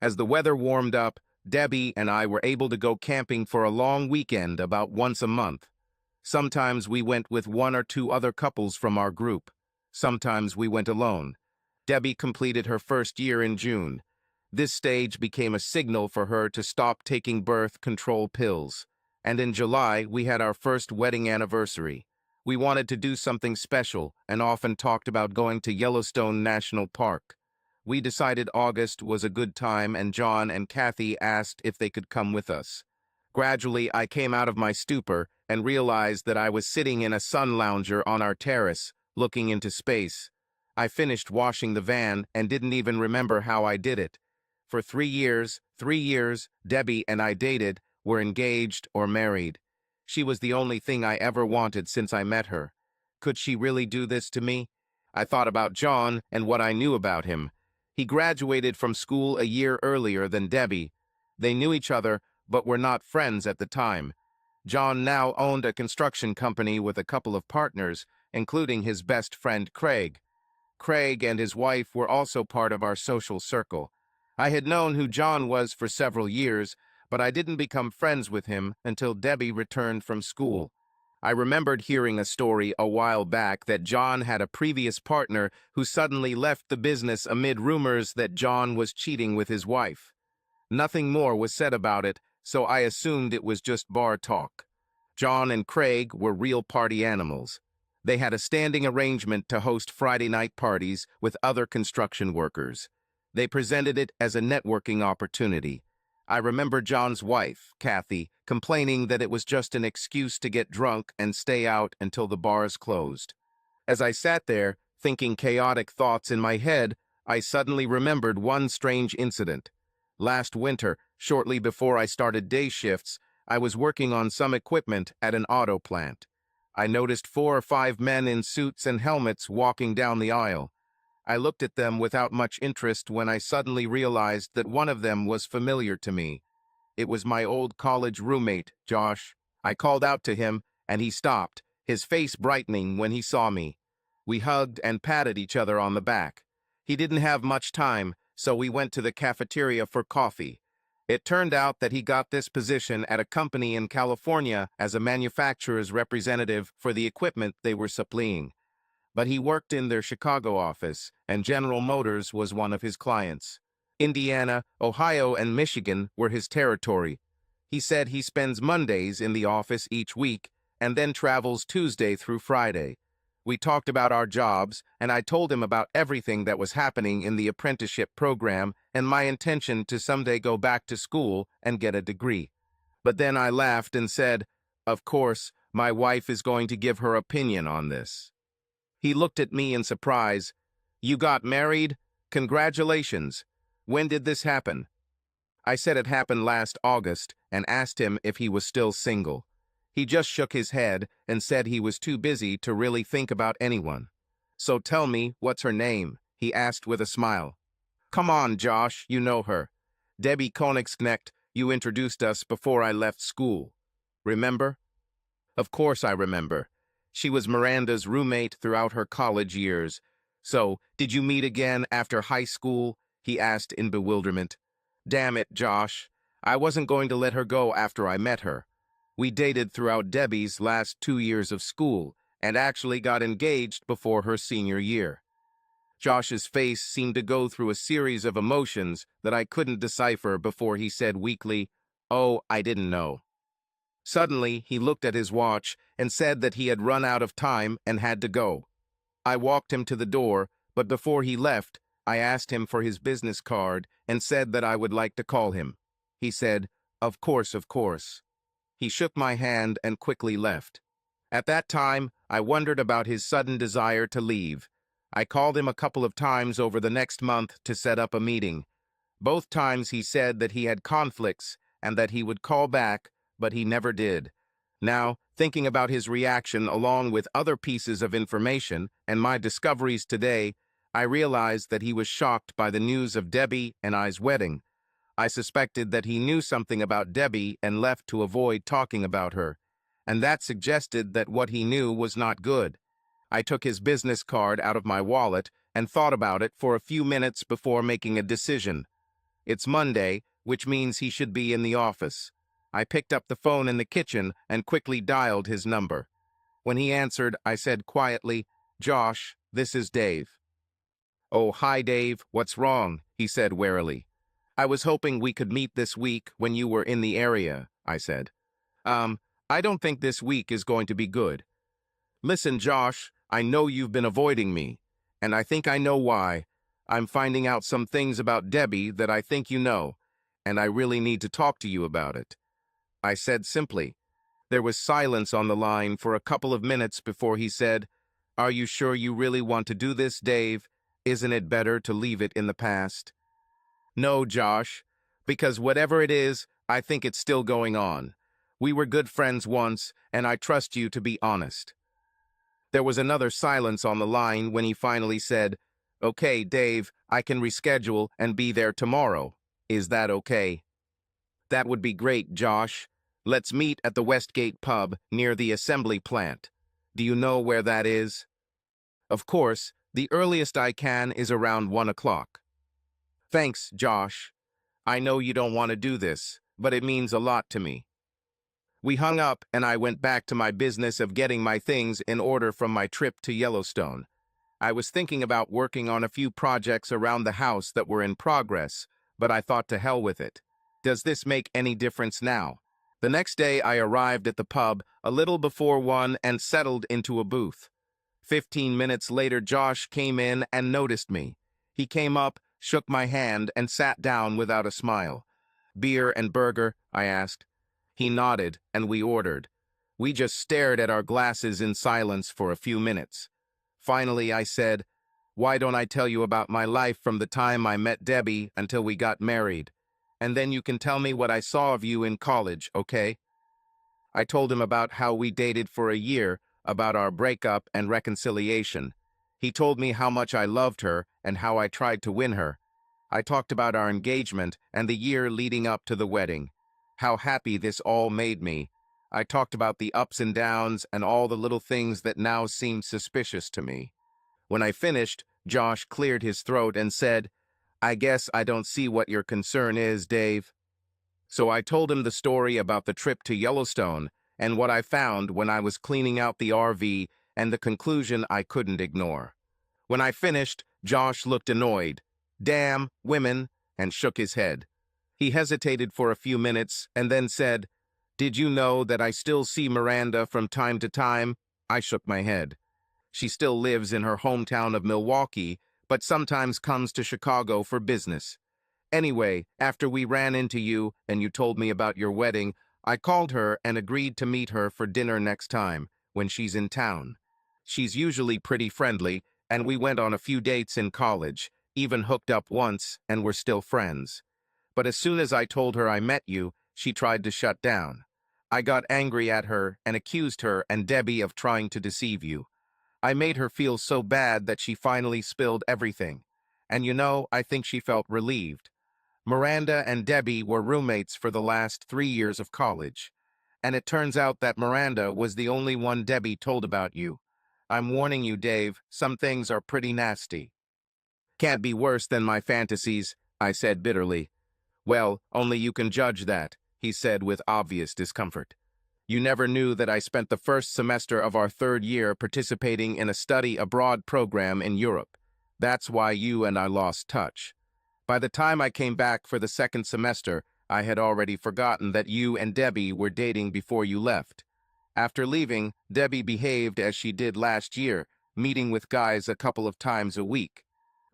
As the weather warmed up, Debbie and I were able to go camping for a long weekend about once a month. Sometimes we went with 1 or 2 other couples from our group. Sometimes we went alone. Debbie completed her first year in June. This stage became a signal for her to stop taking birth control pills. And in July, we had our first wedding anniversary. We wanted to do something special and often talked about going to Yellowstone National Park. We decided August was a good time, and John and Kathy asked if they could come with us. Gradually, I came out of my stupor and realized that I was sitting in a sun lounger on our terrace, looking into space. I finished washing the van and didn't even remember how I did it. For 3 years, Debbie and I dated, were engaged or married. She was the only thing I ever wanted since I met her. Could she really do this to me? I thought about John and what I knew about him. He graduated from school a year earlier than Debbie. They knew each other, but were not friends at the time. John now owned a construction company with a couple of partners, including his best friend Craig. Craig and his wife were also part of our social circle. I had known who John was for several years, but I didn't become friends with him until Debbie returned from school. I remembered hearing a story a while back that John had a previous partner who suddenly left the business amid rumors that John was cheating with his wife. Nothing more was said about it, so I assumed it was just bar talk. John and Craig were real party animals. They had a standing arrangement to host Friday night parties with other construction workers. They presented it as a networking opportunity. I remember John's wife, Kathy, complaining that it was just an excuse to get drunk and stay out until the bars closed. As I sat there, thinking chaotic thoughts in my head, I suddenly remembered one strange incident. Last winter, shortly before I started day shifts, I was working on some equipment at an auto plant. I noticed 4 or 5 men in suits and helmets walking down the aisle. I looked at them without much interest when I suddenly realized that one of them was familiar to me. It was my old college roommate, Josh. I called out to him, and he stopped, his face brightening when he saw me. We hugged and patted each other on the back. He didn't have much time, so we went to the cafeteria for coffee. It turned out that he got this position at a company in California as a manufacturer's representative for the equipment they were supplying. But he worked in their Chicago office, and General Motors was one of his clients. Indiana, Ohio, and Michigan were his territory. He said he spends Mondays in the office each week and then travels Tuesday through Friday. We talked about our jobs, and I told him about everything that was happening in the apprenticeship program and my intention to someday go back to school and get a degree. But then I laughed and said, "Of course, my wife is going to give her opinion on this." He looked at me in surprise. "You got married? Congratulations. When did this happen?" I said it happened last August and asked him if he was still single. He just shook his head and said he was too busy to really think about anyone. "So tell me, what's her name?" he asked with a smile. "Come on, Josh, you know her. Debbie Koenigsknecht, you introduced us before I left school. Remember?" Of course I remember. She was Miranda's roommate throughout her college years. "So, did you meet again after high school?" he asked in bewilderment. "Damn it, Josh. I wasn't going to let her go after I met her. We dated throughout Debbie's last 2 years of school and actually got engaged before her senior year." Josh's face seemed to go through a series of emotions that I couldn't decipher before he said weakly, "Oh, I didn't know." Suddenly, he looked at his watch and said that he had run out of time and had to go. I walked him to the door, but before he left, I asked him for his business card and said that I would like to call him. He said, "Of course, of course." He shook my hand and quickly left. At that time, I wondered about his sudden desire to leave. I called him a couple of times over the next month to set up a meeting. Both times he said that he had conflicts and that he would call back, but he never did. Now, thinking about his reaction along with other pieces of information and my discoveries today, I realized that he was shocked by the news of Debbie and I's wedding. I suspected that he knew something about Debbie and left to avoid talking about her, and that suggested that what he knew was not good. I took his business card out of my wallet and thought about it for a few minutes before making a decision. It's Monday, which means he should be in the office. I picked up the phone in the kitchen and quickly dialed his number. When he answered, I said quietly, "Josh, this is Dave." "Oh, hi, Dave. What's wrong?" he said warily. "I was hoping we could meet this week when you were in the area," I said. I don't think this week is going to be good." "Listen, Josh, I know you've been avoiding me, and I think I know why. I'm finding out some things about Debbie that I think you know, and I really need to talk to you about it," I said simply. There was silence on the line for a couple of minutes before he said, "Are you sure you really want to do this, Dave? Isn't it better to leave it in the past?" "No, Josh, because whatever it is, I think it's still going on. We were good friends once, and I trust you to be honest." There was another silence on the line when he finally said, "Okay, Dave, I can reschedule and be there tomorrow. Is that okay?" "That would be great, Josh. Let's meet at the Westgate pub near the assembly plant. Do you know where that is?" "Of course, the earliest I can is around 1 o'clock." Thanks, Josh. I know you don't want to do this, but it means a lot to me. We hung up and I went back to my business of getting my things in order from my trip to Yellowstone. I was thinking about working on a few projects around the house that were in progress, but I thought to hell with it. Does this make any difference now? The next day I arrived at the pub a little before 1 and settled into a booth. 15 minutes later Josh came in and noticed me. He came up, shook my hand, and sat down without a smile. Beer and burger, I asked. He nodded, and we ordered. We just stared at our glasses in silence for a few minutes. Finally, I said, "Why don't I tell you about my life from the time I met Debbie until we got married? And then you can tell me what I saw of you in college, okay?" I told him about how we dated for a year, about our breakup and reconciliation. He told me how much I loved her and how I tried to win her. I talked about our engagement and the year leading up to the wedding. How happy this all made me. I talked about the ups and downs and all the little things that now seemed suspicious to me. When I finished, Josh cleared his throat and said, "I guess I don't see what your concern is, Dave." So I told him the story about the trip to Yellowstone and what I found when I was cleaning out the RV and the conclusion I couldn't ignore. When I finished, Josh looked annoyed. "Damn, women," and shook his head. He hesitated for a few minutes and then said, "Did you know that I still see Miranda from time to time?" I shook my head. "She still lives in her hometown of Milwaukee, but sometimes comes to Chicago for business. Anyway, after we ran into you and you told me about your wedding, I called her and agreed to meet her for dinner next time, when she's in town. She's usually pretty friendly, and we went on a few dates in college, even hooked up once, and we're still friends. But as soon as I told her I met you, she tried to shut down. I got angry at her and accused her and Debbie of trying to deceive you. I made her feel so bad that she finally spilled everything. And you know, I think she felt relieved. Miranda and Debbie were roommates for the last 3 years of college. And it turns out that Miranda was the only one Debbie told about you. I'm warning you, Dave, some things are pretty nasty." "Can't be worse than my fantasies," I said bitterly. "Well, only you can judge that," he said with obvious discomfort. "You never knew that I spent the first semester of our third year participating in a study abroad program in Europe. That's why you and I lost touch. By the time I came back for the second semester, I had already forgotten that you and Debbie were dating before you left. After leaving, Debbie behaved as she did last year, meeting with guys a couple of times a week.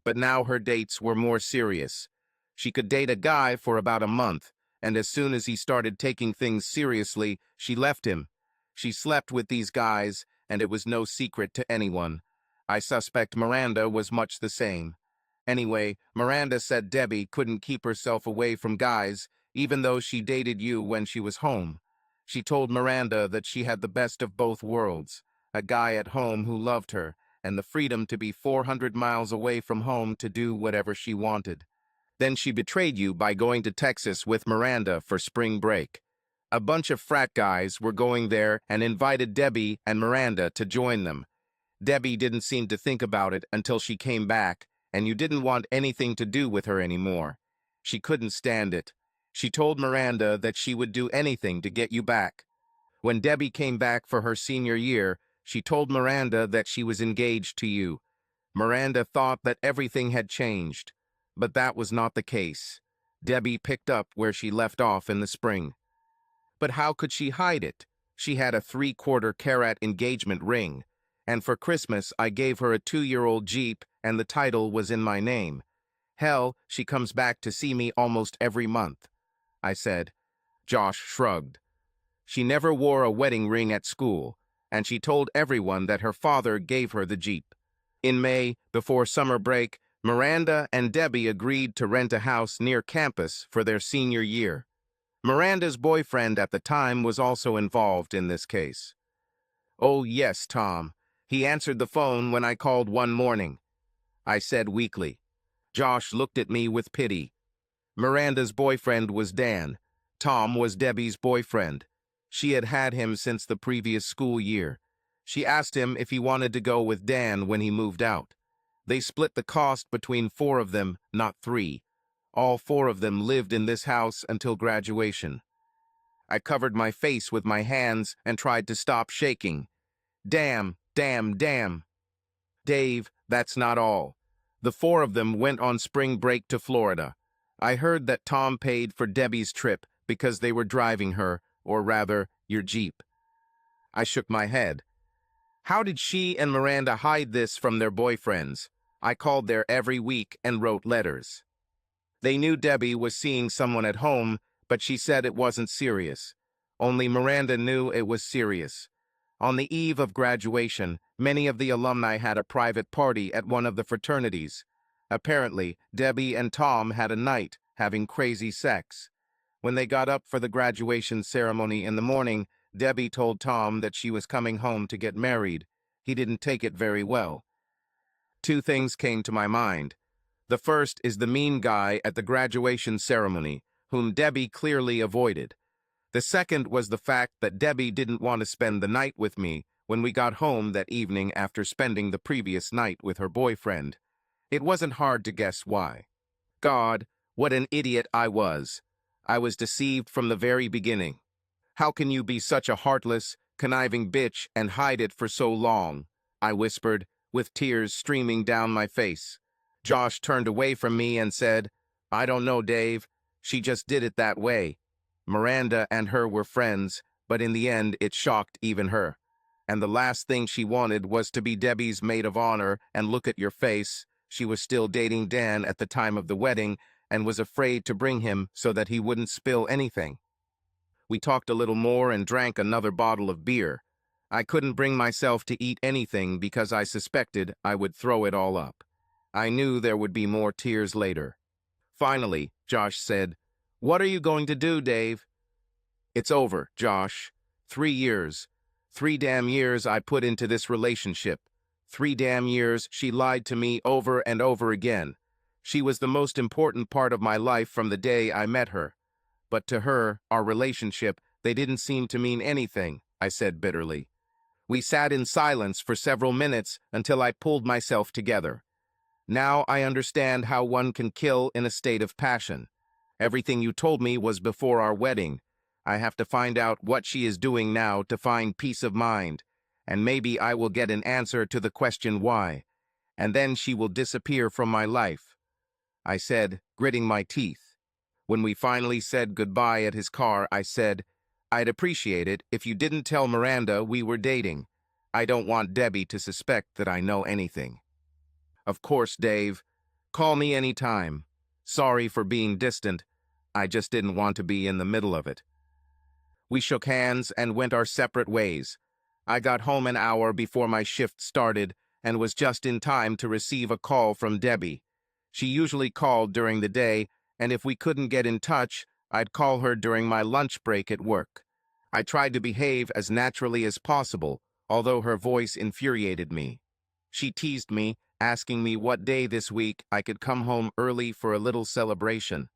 But now her dates were more serious. She could date a guy for about a month, and as soon as he started taking things seriously, she left him. She slept with these guys, and it was no secret to anyone. I suspect Miranda was much the same. Anyway, Miranda said Debbie couldn't keep herself away from guys, even though she dated you when she was home. She told Miranda that she had the best of both worlds, a guy at home who loved her, and the freedom to be 400 miles away from home to do whatever she wanted. Then she betrayed you by going to Texas with Miranda for spring break. A bunch of frat guys were going there and invited Debbie and Miranda to join them. Debbie didn't seem to think about it until she came back, and you didn't want anything to do with her anymore. She couldn't stand it. She told Miranda that she would do anything to get you back. When Debbie came back for her senior year, she told Miranda that she was engaged to you. Miranda thought that everything had changed, but that was not the case. Debbie picked up where she left off in the spring. But how could she hide it? She had a 3/4 carat engagement ring, and for Christmas I gave her a 2-year-old Jeep and the title was in my name. Hell, she comes back to see me almost every month, I said. Josh shrugged. She never wore a wedding ring at school, and she told everyone that her father gave her the Jeep. In May, before summer break, Miranda and Debbie agreed to rent a house near campus for their senior year. Miranda's boyfriend at the time was also involved in this case. "Oh, yes, Tom. He answered the phone when I called one morning," I said weakly. Josh looked at me with pity. Miranda's boyfriend was Dan. Tom was Debbie's boyfriend. She had had him since the previous school year. She asked him if he wanted to go with Dan when he moved out. They split the cost between 4 of them, not 3. All four of them lived in this house until graduation. I covered my face with my hands and tried to stop shaking. Damn, damn, damn. Dave, that's not all. The four of them went on spring break to Florida. I heard that Tom paid for Debbie's trip because they were driving her, or rather, your Jeep. I shook my head. How did she and Miranda hide this from their boyfriends? I called there every week and wrote letters. They knew Debbie was seeing someone at home, but she said it wasn't serious. Only Miranda knew it was serious. On the eve of graduation, many of the alumni had a private party at one of the fraternities. Apparently, Debbie and Tom had a night, having crazy sex. When they got up for the graduation ceremony in the morning, Debbie told Tom that she was coming home to get married. He didn't take it very well. Two things came to my mind. The first is the mean guy at the graduation ceremony, whom Debbie clearly avoided. The second was the fact that Debbie didn't want to spend the night with me when we got home that evening after spending the previous night with her boyfriend. It wasn't hard to guess why. God, what an idiot I was. I was deceived from the very beginning. How can you be such a heartless, conniving bitch and hide it for so long? I whispered, with tears streaming down my face. Josh turned away from me and said, I don't know, Dave. She just did it that way. Miranda and her were friends, but in the end it shocked even her. And the last thing she wanted was to be Debbie's maid of honor, and look at your face. She was still dating Dan at the time of the wedding and was afraid to bring him so that he wouldn't spill anything. We talked a little more and drank another bottle of beer. I couldn't bring myself to eat anything because I suspected I would throw it all up. I knew there would be more tears later. Finally, Josh said, What are you going to do, Dave? It's over, Josh. 3 years. 3 damn years I put into this relationship. 3 damn years she lied to me over and over again. She was the most important part of my life from the day I met her. But to her, our relationship, they didn't seem to mean anything, I said bitterly. We sat in silence for several minutes until I pulled myself together. Now I understand how one can kill in a state of passion. Everything you told me was before our wedding. I have to find out what she is doing now to find peace of mind, and maybe I will get an answer to the question why, and then she will disappear from my life, I said, gritting my teeth. When we finally said goodbye at his car, I said, I'd appreciate it if you didn't tell Miranda we were dating. I don't want Debbie to suspect that I know anything. Of course, Dave. Call me anytime. Sorry for being distant. I just didn't want to be in the middle of it. We shook hands and went our separate ways. I got home an hour before my shift started and was just in time to receive a call from Debbie. She usually called during the day, and if we couldn't get in touch, I'd call her during my lunch break at work. I tried to behave as naturally as possible, although her voice infuriated me. She teased me, asking me what day this week I could come home early for a little celebration.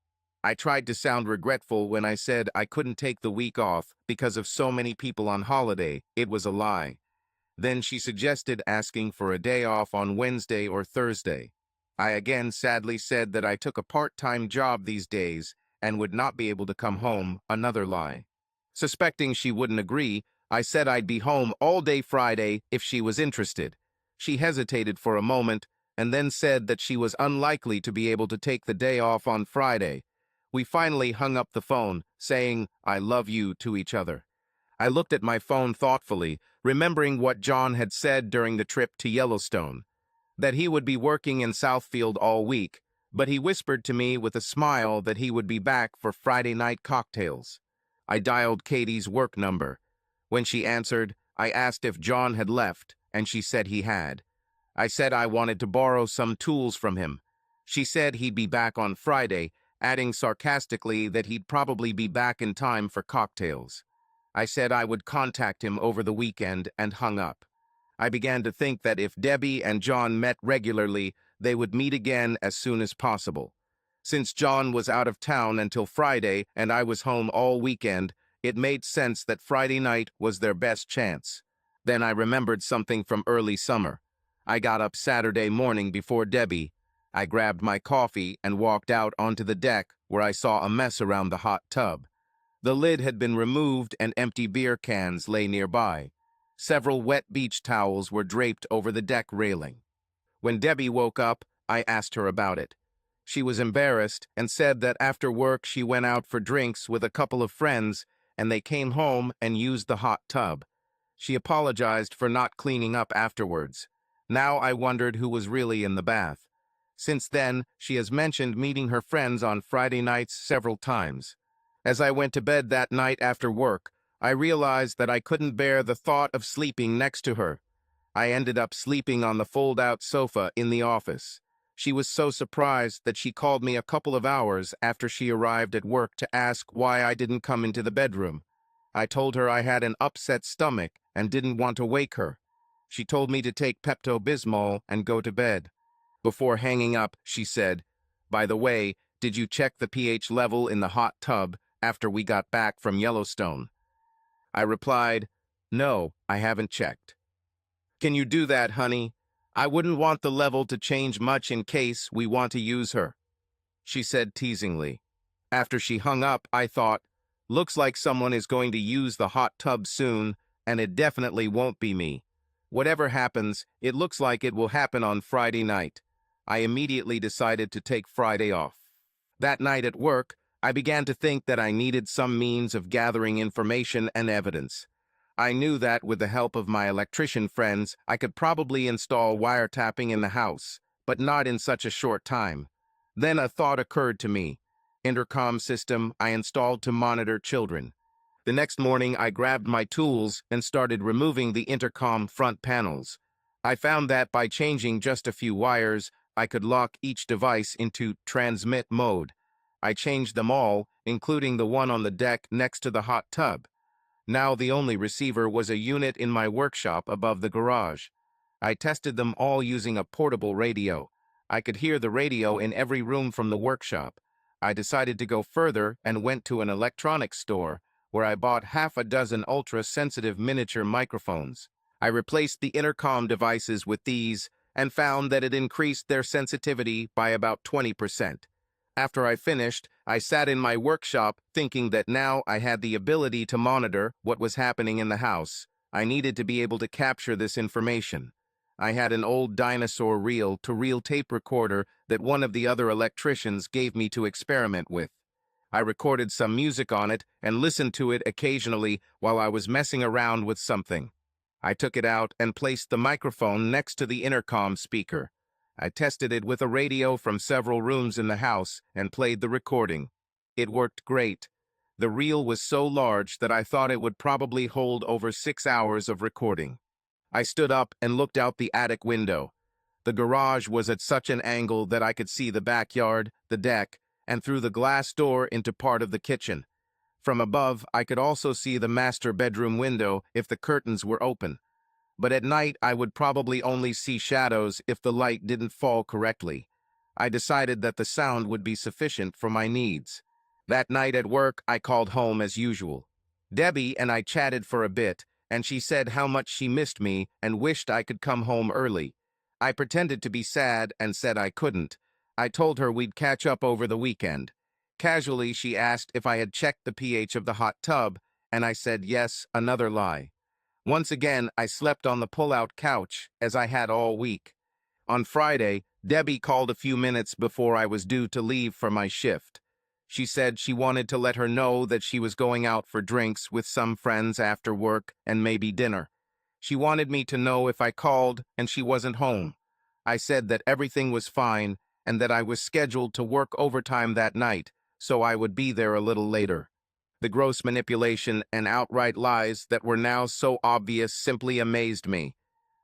I tried to sound regretful when I said I couldn't take the week off because of so many people on holiday. It was a lie. Then she suggested asking for a day off on Wednesday or Thursday. I again sadly said that I took a part-time job these days and would not be able to come home, another lie. Suspecting she wouldn't agree, I said I'd be home all day Friday if she was interested. She hesitated for a moment and then said that she was unlikely to be able to take the day off on Friday. We finally hung up the phone, saying, I love you to each other. I looked at my phone thoughtfully, remembering what John had said during the trip to Yellowstone, that he would be working in Southfield all week, but he whispered to me with a smile that he would be back for Friday night cocktails. I dialed Katie's work number. When she answered, I asked if John had left, and she said he had. I said I wanted to borrow some tools from him. She said he'd be back on Friday, adding sarcastically that he'd probably be back in time for cocktails. I said I would contact him over the weekend and hung up. I began to think that if Debbie and John met regularly, they would meet again as soon as possible. Since John was out of town until Friday and I was home all weekend, it made sense that Friday night was their best chance. Then I remembered something from early summer. I got up Saturday morning before Debbie. I grabbed my coffee and walked out onto the deck where I saw a mess around the hot tub. The lid had been removed and empty beer cans lay nearby. Several wet beach towels were draped over the deck railing. When Debbie woke up, I asked her about it. She was embarrassed and said that after work she went out for drinks with a couple of friends and they came home and used the hot tub. She apologized for not cleaning up afterwards. Now I wondered who was really in the bath. Since then, she has mentioned meeting her friends on Friday nights several times. As I went to bed that night after work, I realized that I couldn't bear the thought of sleeping next to her. I ended up sleeping on the fold-out sofa in the office. She was so surprised that she called me a couple of hours after she arrived at work to ask why I didn't come into the bedroom. I told her I had an upset stomach and didn't want to wake her. She told me to take Pepto-Bismol and go to bed. Before hanging up, she said, "By the way, did you check the pH level in the hot tub after we got back from Yellowstone?" I replied, "No, I haven't checked." "Can you do that, honey? I wouldn't want the level to change much in case we want to use her," she said teasingly. After she hung up, I thought, looks like someone is going to use the hot tub soon, and it definitely won't be me. Whatever happens, it looks like it will happen on Friday night. I immediately decided to take Friday off. That night at work, I began to think that I needed some means of gathering information and evidence. I knew that with the help of my electrician friends, I could probably install wiretapping in the house, but not in such a short time. Then a thought occurred to me. Intercom system I installed to monitor children. The next morning, I grabbed my tools and started removing the intercom front panels. I found that by changing just a few wires, I could lock each device into transmit mode. I changed them all, including the one on the deck next to the hot tub. Now the only receiver was a unit in my workshop above the garage. I tested them all using a portable radio. I could hear the radio in every room from the workshop. I decided to go further and went to an electronics store, where I bought half a dozen ultra-sensitive miniature microphones. I replaced the intercom devices with these and found that it increased their sensitivity by about 20%. After I finished, I sat in my workshop thinking that now I had the ability to monitor what was happening in the house. I needed to be able to capture this information. I had an old dinosaur reel-to-reel tape recorder that one of the other electricians gave me to experiment with. I recorded some music on it and listened to it occasionally while I was messing around with something. I took it out and placed the microphone next to the intercom speaker. I tested it with a radio from several rooms in the house and played the recording. It worked great. The reel was so large that I thought it would probably hold over 6 hours of recording. I stood up and looked out the attic window. The garage was at such an angle that I could see the backyard, the deck, and through the glass door into part of the kitchen. From above, I could also see the master bedroom window if the curtains were open. But at night, I would probably only see shadows if the light didn't fall correctly. I decided that the sound would be sufficient for my needs. That night at work, I called home as usual. Debbie and I chatted for a bit, and she said how much she missed me and wished I could come home early. I pretended to be sad and said I couldn't. I told her we'd catch up over the weekend. Casually, she asked if I had checked the pH of the hot tub, and I said yes, another lie. Once again, I slept on the pull-out couch, as I had all week. On Friday, Debbie called a few minutes before I was due to leave for my shift. She said she wanted to let her know that she was going out for drinks with some friends after work and maybe dinner. She wanted me to know if I called and she wasn't home. I said that everything was fine and that I was scheduled to work overtime that night, so I would be there a little later. The gross manipulation and outright lies that were now so obvious simply amazed me.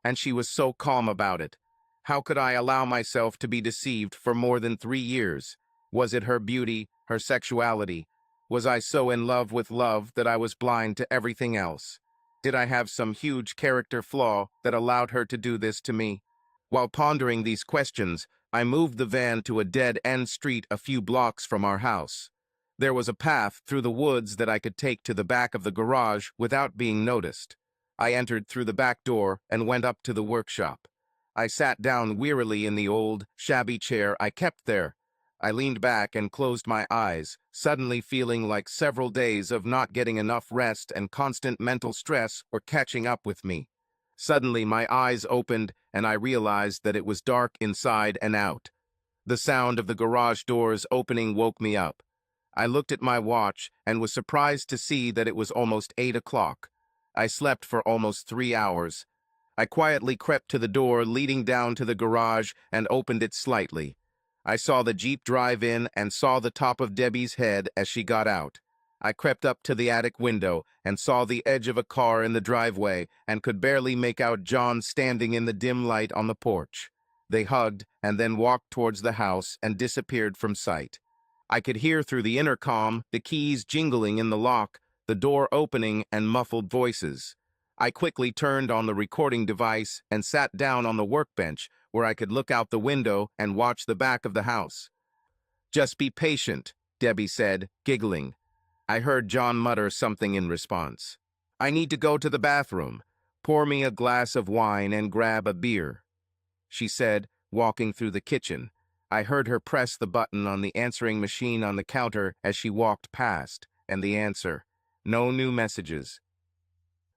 And she was so calm about it. How could I allow myself to be deceived for more than 3 years? Was it her beauty, her sexuality? Was I so in love with love that I was blind to everything else? Did I have some huge character flaw that allowed her to do this to me? While pondering these questions, I moved the van to a dead-end street a few blocks from our house. There was a path through the woods that I could take to the back of the garage without being noticed. I entered through the back door and went up to the workshop. I sat down wearily in the old, shabby chair I kept there. I leaned back and closed my eyes, suddenly feeling like several days of not getting enough rest and constant mental stress were catching up with me. Suddenly, my eyes opened, and I realized that it was dark inside and out. The sound of the garage doors opening woke me up. I looked at my watch and was surprised to see that it was almost 8 o'clock. I slept for almost 3 hours. I quietly crept to the door leading down to the garage and opened it slightly. I saw the Jeep drive in and saw the top of Debbie's head as she got out. I crept up to the attic window and saw the edge of a car in the driveway and could barely make out John standing in the dim light on the porch. They hugged and then walked towards the house and disappeared from sight. I could hear through the intercom the keys jingling in the lock, the door opening, and muffled voices. I quickly turned on the recording device and sat down on the workbench where I could look out the window and watch the back of the house. "Just be patient," Debbie said, giggling. I heard John mutter something in response. "I need to go to the bathroom. Pour me a glass of wine and grab a beer," she said, walking through the kitchen. I heard her press the button on the answering machine on the counter as she walked past, and the answer: "No new messages."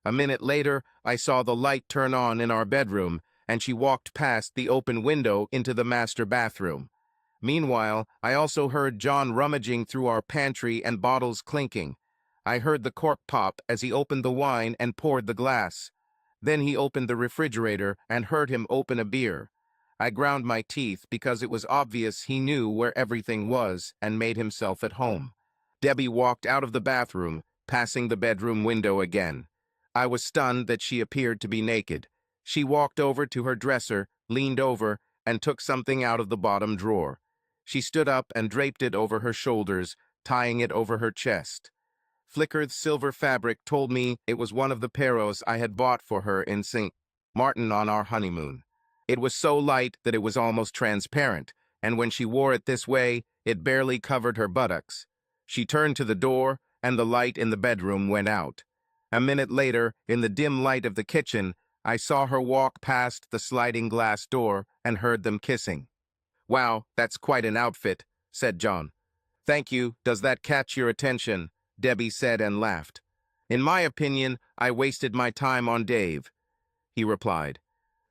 A minute later, I saw the light turn on in our bedroom, and she walked past the open window into the master bathroom. Meanwhile, I also heard John rummaging through our pantry and bottles clinking. I heard the cork pop as he opened the wine and poured the glass. Then he opened the refrigerator and heard him open a beer. I ground my teeth because it was obvious he knew where everything was and made himself at home. Debbie walked out of the bathroom, passing the bedroom window again. I was stunned that she appeared to be naked. She walked over to her dresser, leaned over, and took something out of the bottom drawer. She stood up and draped it over her shoulders, tying it over her chest. Flickered silver fabric told me it was one of the peros I had bought for her in St. Martin on our honeymoon. It was so light that it was almost transparent, and when she wore it this way, it barely covered her buttocks. She turned to the door, and the light in the bedroom went out. A minute later, in the dim light of the kitchen, I saw her walk past the sliding glass door and heard them kissing. "Wow, that's quite an outfit," said John. "Thank you. Does that catch your attention?" Debbie said and laughed. "In my opinion, I wasted my time on Dave," he replied.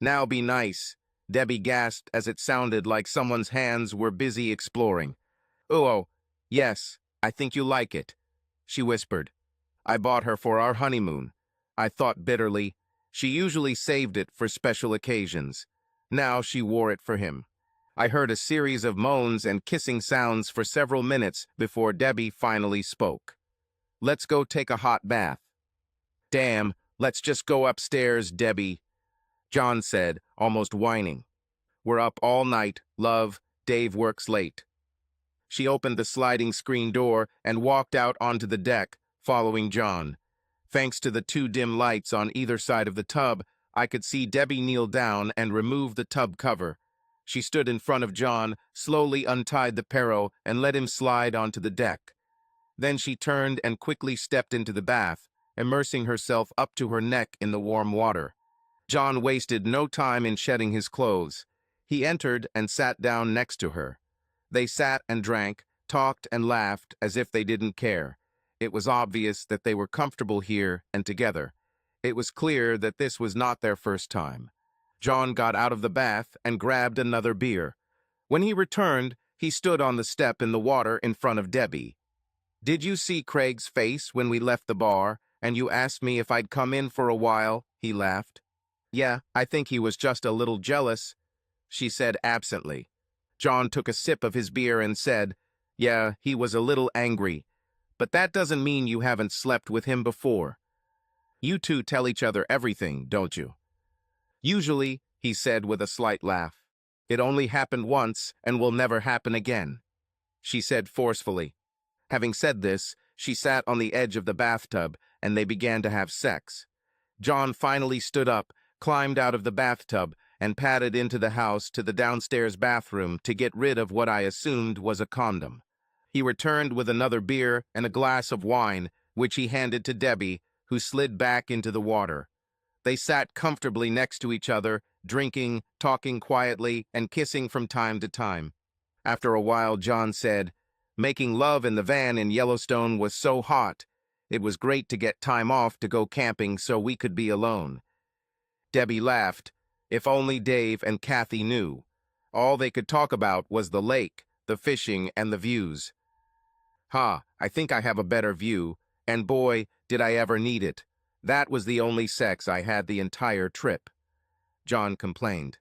"Now be nice," Debbie gasped as it sounded like someone's hands were busy exploring. "Oh, yes, I think you like it," she whispered. "I bought her for our honeymoon." I thought bitterly. She usually saved it for special occasions. Now she wore it for him. I heard a series of moans and kissing sounds for several minutes before Debbie finally spoke. "Let's go take a hot bath." "Damn, let's just go upstairs, Debbie," John said, almost whining. "We're up all night, love. Dave works late." She opened the sliding screen door and walked out onto the deck, following John. Thanks to the two dim lights on either side of the tub, I could see Debbie kneel down and remove the tub cover. She stood in front of John, slowly untied the pero, and let him slide onto the deck. Then she turned and quickly stepped into the bath, immersing herself up to her neck in the warm water. John wasted no time in shedding his clothes. He entered and sat down next to her. They sat and drank, talked and laughed as if they didn't care. It was obvious that they were comfortable here and together. It was clear that this was not their first time. John got out of the bath and grabbed another beer. When he returned, he stood on the step in the water in front of Debbie. "Did you see Craig's face when we left the bar, and you asked me if I'd come in for a while?" he laughed. "Yeah, I think he was just a little jealous," she said absently. John took a sip of his beer and said, "Yeah, he was a little angry. But that doesn't mean you haven't slept with him before. You two tell each other everything, don't you?" "Usually," he said with a slight laugh. "It only happened once and will never happen again," she said forcefully. Having said this, she sat on the edge of the bathtub and they began to have sex. John finally stood up, climbed out of the bathtub, and padded into the house to the downstairs bathroom to get rid of what I assumed was a condom. He returned with another beer and a glass of wine, which he handed to Debbie, who slid back into the water. They sat comfortably next to each other, drinking, talking quietly, and kissing from time to time. After a while, John said, "Making love in the van in Yellowstone was so hot. It was great to get time off to go camping so we could be alone." Debbie laughed. If only Dave and Kathy knew. All they could talk about was the lake, the fishing, and the views. I think I have a better view, and boy, did I ever need it. That was the only sex I had the entire trip. John complained.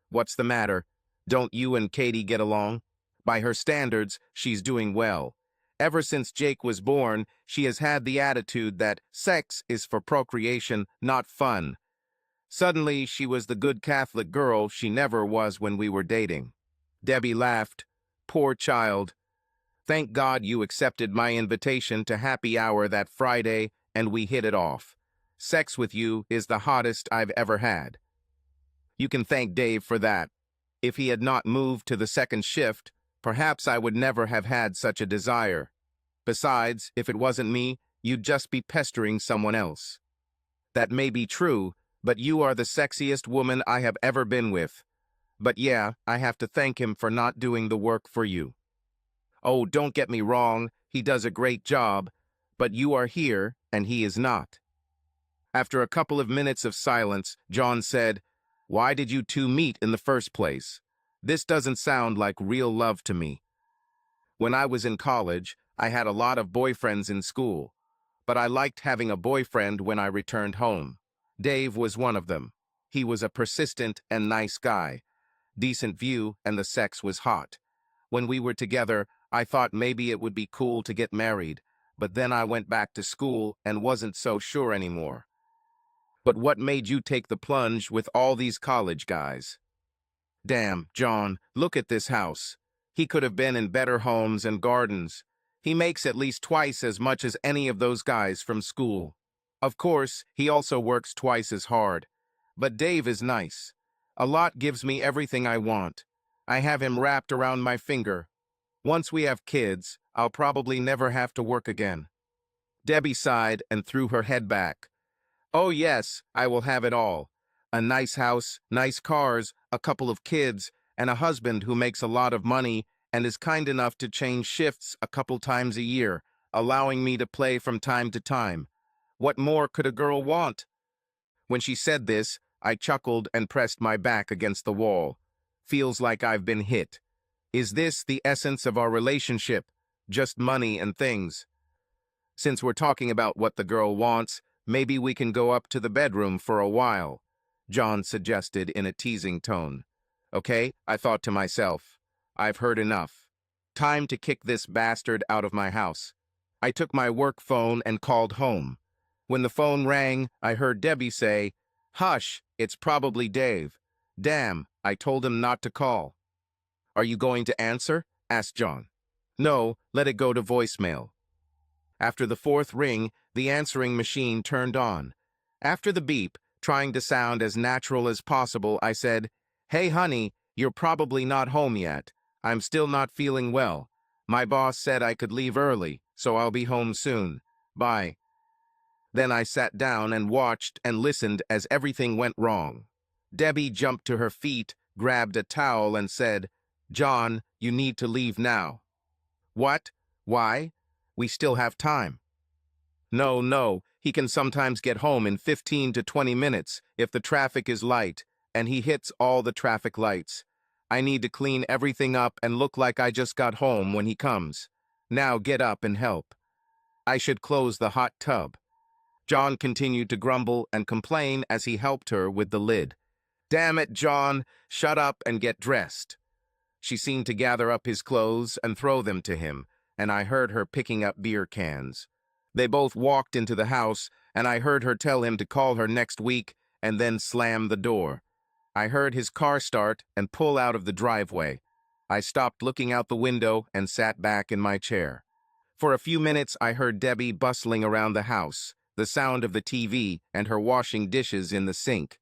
What's the matter? Don't you and Katie get along? By her standards, she's doing well. Ever since Jake was born, she has had the attitude that sex is for procreation, not fun. Suddenly, she was the good Catholic girl she never was when we were dating. Debbie laughed. Poor child. Thank God you accepted my invitation to happy hour that Friday, and we hit it off. Sex with you is the hottest I've ever had. You can thank Dave for that. If he had not moved to the second shift, perhaps I would never have had such a desire. Besides, if it wasn't me, you'd just be pestering someone else. That may be true, but you are the sexiest woman I have ever been with. But yeah, I have to thank him for not doing the work for you. Oh, don't get me wrong, he does a great job, but you are here and he is not. After a couple of minutes of silence, John said, "Why did you two meet in the first place? This doesn't sound like real love to me. When I was in college, I had a lot of boyfriends in school, but I liked having a boyfriend when I returned home. Dave was one of them. He was a persistent and nice guy. Decent view, and the sex was hot. When we were together, I thought maybe it would be cool to get married, but then I went back to school and wasn't so sure anymore." But what made you take the plunge with all these college guys? Damn, John, look at this house. He could have been in better homes and gardens. He makes at least twice as much as any of those guys from school. Of course, he also works twice as hard. But Dave is nice. A lot gives me everything I want. I have him wrapped around my finger. Once we have kids, I'll probably never have to work again. Debbie sighed and threw her head back. Oh yes, I will have it all. A nice house, nice cars, a couple of kids, and a husband who makes a lot of money and is kind enough to change shifts a couple times a year, allowing me to play from time to time. What more could a girl want? When she said this, I chuckled and pressed my back against the wall. Feels like I've been hit. Is this the essence of our relationship? Just money and things? Since we're talking about what the girl wants, maybe we can go up to the bedroom for a while, John suggested in a teasing tone. Okay, I thought to myself. I've heard enough. Time to kick this bastard out of my house. I took my work phone and called home. When the phone rang, I heard Debbie say, "Hush, it's probably Dave." Damn, I told him not to call. Are you going to answer? Asked John. No, let it go to voicemail. After the fourth ring, the answering machine turned on. After the beep, trying to sound as natural as possible, I said, "Hey, honey, you're probably not home yet. I'm still not feeling well. My boss said I could leave early, so I'll be home soon. Bye." Then I sat down and watched and listened as everything went wrong. Debbie jumped to her feet, grabbed a towel, and said, "John, you need to leave now." What? Why? We still have time. No, he can sometimes get home in 15 to 20 minutes if the traffic is light, and he hits all the traffic lights. I need to clean everything up and look like I just got home when he comes. Now get up and help. I should close the hot tub. John continued to grumble and complain as he helped her with the lid. Damn it, John, shut up and get dressed. She seemed to gather up his clothes and throw them to him, and I heard her picking up beer cans. They both walked into the house, and I heard her tell him to call her next week and then slam the door. I heard his car start and pull out of the driveway. I stopped looking out the window and sat back in my chair. For a few minutes, I heard Debbie bustling around the house, the sound of the TV and her washing dishes in the sink.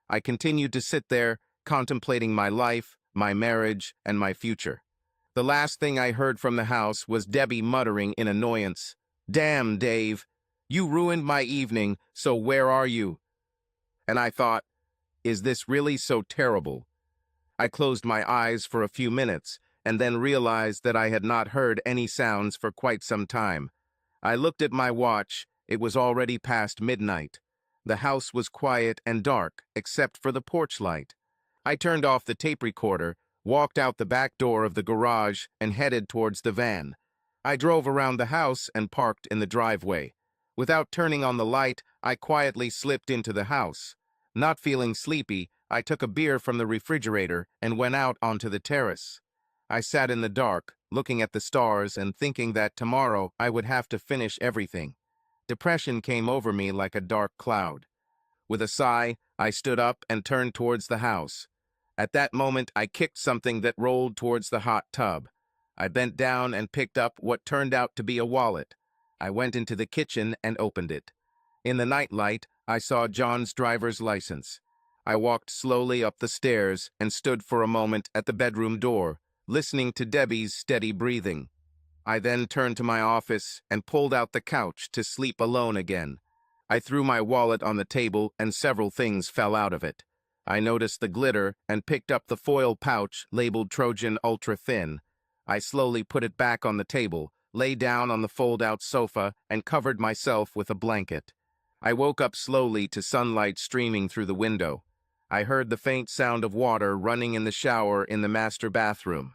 I continued to sit there, contemplating my life, my marriage, and my future. The last thing I heard from the house was Debbie muttering in annoyance, "Damn, Dave, you ruined my evening, so where are you?" And I thought, Is this really so terrible? I closed my eyes for a few minutes and then realized that I had not heard any sounds for quite some time. I looked at my watch. It was already past midnight. The house was quiet and dark, except for the porch light. I turned off the tape recorder, walked out the back door of the garage, and headed towards the van. I drove around the house and parked in the driveway. Without turning on the light, I quietly slipped into the house. Not feeling sleepy, I took a beer from the refrigerator and went out onto the terrace. I sat in the dark, looking at the stars and thinking that tomorrow I would have to finish everything. Depression came over me like a dark cloud. With a sigh, I stood up and turned towards the house. At that moment, I kicked something that rolled towards the hot tub. I bent down and picked up what turned out to be a wallet. I went into the kitchen and opened it. In the nightlight, I saw John's driver's license. I walked slowly up the stairs and stood for a moment at the bedroom door, listening to Debbie's steady breathing. I then turned to my office and pulled out the couch to sleep alone again. I threw my wallet on the table and several things fell out of it. I noticed the glitter and picked up the foil pouch labeled Trojan Ultra Thin. I slowly put it back on the table, lay down on the fold-out sofa, and covered myself with a blanket. I woke up slowly to sunlight streaming through the window. I heard the faint sound of water running in the shower in the master bathroom.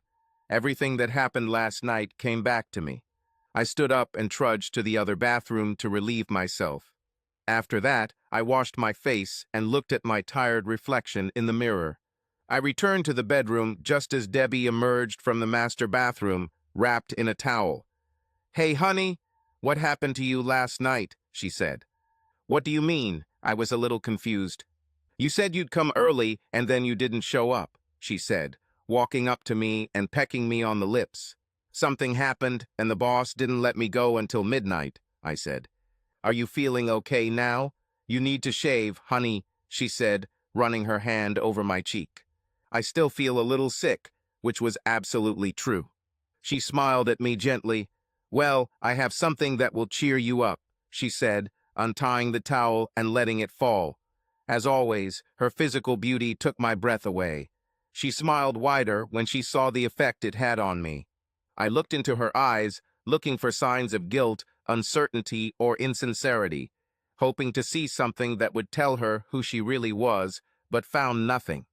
Everything that happened last night came back to me. I stood up and trudged to the other bathroom to relieve myself. After that, I washed my face and looked at my tired reflection in the mirror. I returned to the bedroom just as Debbie emerged from the master bathroom, wrapped in a towel. "Hey, honey, what happened to you last night?" she said. "What do you mean?" I was a little confused. "You said you'd come early and then you didn't show up," she said, walking up to me and pecking me on the lips. "Something happened and the boss didn't let me go until midnight," I said. "Are you feeling okay now? You need to shave, honey," she said, running her hand over my cheek. "I still feel a little sick," which was absolutely true. She smiled at me gently. "Well, I have something that will cheer you up," she said, untying the towel and letting it fall. As always, her physical beauty took my breath away. She smiled wider when she saw the effect it had on me. I looked into her eyes, looking for signs of guilt, uncertainty, or insincerity, hoping to see something that would tell her who she really was, but found nothing.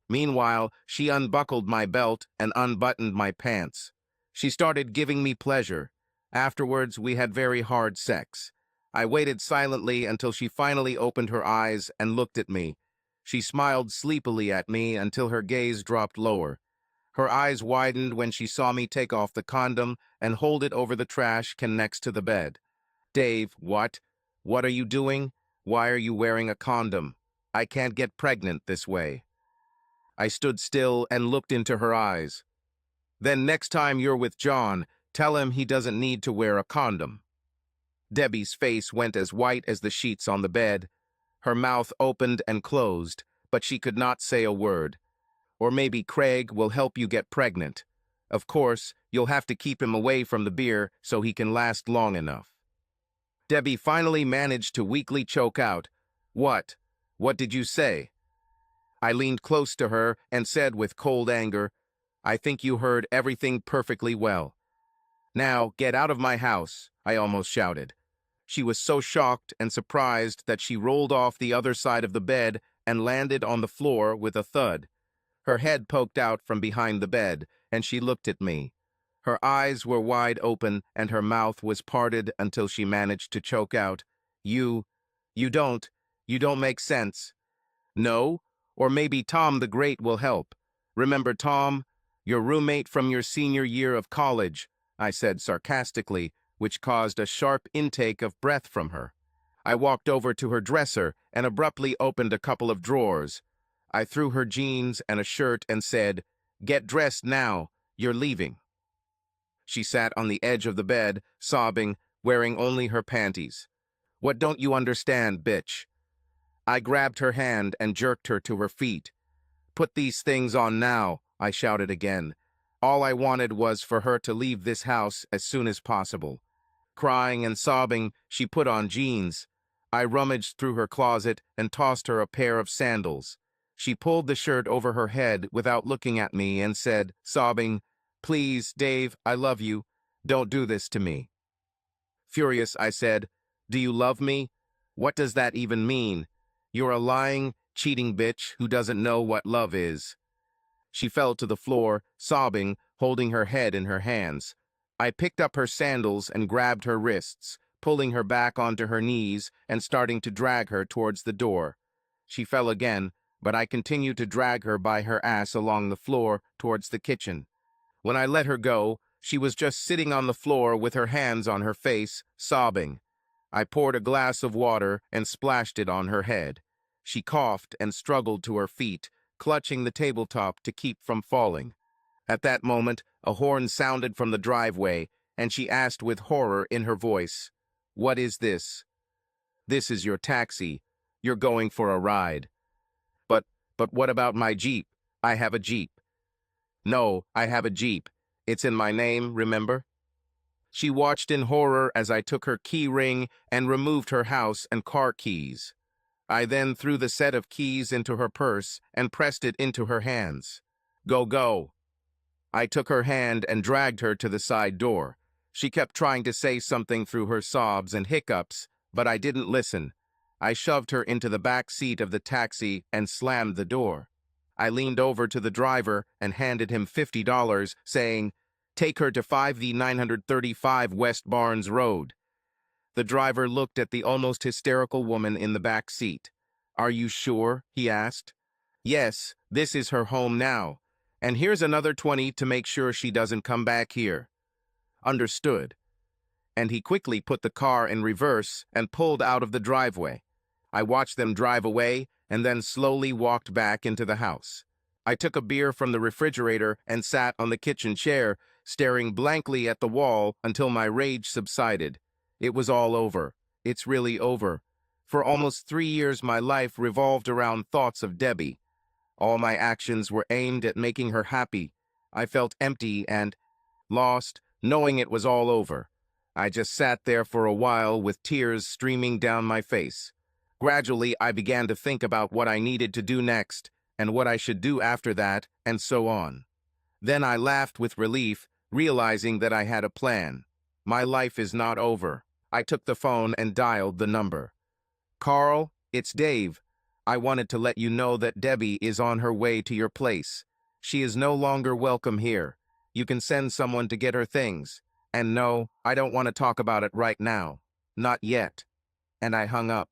Meanwhile, she unbuckled my belt and unbuttoned my pants. She started giving me pleasure. Afterwards, we had very hard sex. I waited silently until she finally opened her eyes and looked at me. She smiled sleepily at me until her gaze dropped lower. Her eyes widened when she saw me take off the condom and hold it over the trash can next to the bed. "Dave, what? What are you doing? Why are you wearing a condom? I can't get pregnant this way." I stood still and looked into her eyes. "Then next time you're with John, tell him he doesn't need to wear a condom." Debbie's face went as white as the sheets on the bed. Her mouth opened and closed, but she could not say a word. "Or maybe Craig will help you get pregnant. Of course, you'll have to keep him away from the beer so he can last long enough." Debbie finally managed to weakly choke out, "What? What did you say?" I leaned close to her and said with cold anger, "I think you heard everything perfectly well." "Now, get out of my house," I almost shouted. She was so shocked and surprised that she rolled off the other side of the bed and landed on the floor with a thud. Her head poked out from behind the bed, and she looked at me. Her eyes were wide open, and her mouth was parted until she managed to choke out, You don't make sense." "No? Or maybe Tom the Great will help. Remember Tom? Your roommate from your senior year of college," I said sarcastically, which caused a sharp intake of breath from her. I walked over to her dresser and abruptly opened a couple of drawers. I threw her jeans and a shirt and said, "Get dressed now, you're leaving." She sat on the edge of the bed, sobbing, wearing only her panties. "What don't you understand, bitch?" I grabbed her hand and jerked her to her feet. "Put these things on now," I shouted again. All I wanted was for her to leave this house as soon as possible. Crying and sobbing, she put on jeans. I rummaged through her closet and tossed her a pair of sandals. She pulled the shirt over her head without looking at me and said, sobbing, "Please, Dave, I love you. Don't do this to me." Furious, I said, "Do you love me? What does that even mean? You're a lying, cheating bitch who doesn't know what love is." She fell to the floor, sobbing, holding her head in her hands. I picked up her sandals and grabbed her wrists, pulling her back onto her knees and starting to drag her towards the door. She fell again, but I continued to drag her by her ass along the floor towards the kitchen. When I let her go, she was just sitting on the floor with her hands on her face, sobbing. I poured a glass of water and splashed it on her head. She coughed and struggled to her feet, clutching the tabletop to keep from falling. At that moment, a horn sounded from the driveway, and she asked with horror in her voice, "What is this?" "This is your taxi. You're going for a ride." But, but what about my Jeep? I have a Jeep." "No, I have a Jeep. It's in my name, remember?" She watched in horror as I took her key ring and removed her house and car keys. I then threw the set of keys into her purse and pressed it into her hands. "Go, go." I took her hand and dragged her to the side door. She kept trying to say something through her sobs and hiccups, but I didn't listen. I shoved her into the back seat of the taxi and slammed the door. I leaned over to the driver and handed him $50, saying, "Take her to 5 935 West Barnes Road." The driver looked at the almost hysterical woman in the back seat. "Are you sure?" he asked. "Yes, this is her home now. And here's another 20 to make sure she doesn't come back here." "Understood." And he quickly put the car in reverse and pulled out of the driveway. I watched them drive away and then slowly walked back into the house. I took a beer from the refrigerator and sat on the kitchen chair, staring blankly at the wall until my rage subsided. It was all over. It's really over. For almost 3 years, my life revolved around thoughts of Debbie. All my actions were aimed at making her happy. I felt empty and lost, knowing it was all over. I just sat there for a while with tears streaming down my face. Gradually, I began to think about what I needed to do next, and what I should do after that, and so on. Then I laughed with relief, realizing that I had a plan. My life is not over. I took the phone and dialed the number. "Carl, it's Dave. I wanted to let you know that Debbie is on her way to your place. She is no longer welcome here. You can send someone to get her things. And no, I don't want to talk about it right now. Not yet." And I hung up.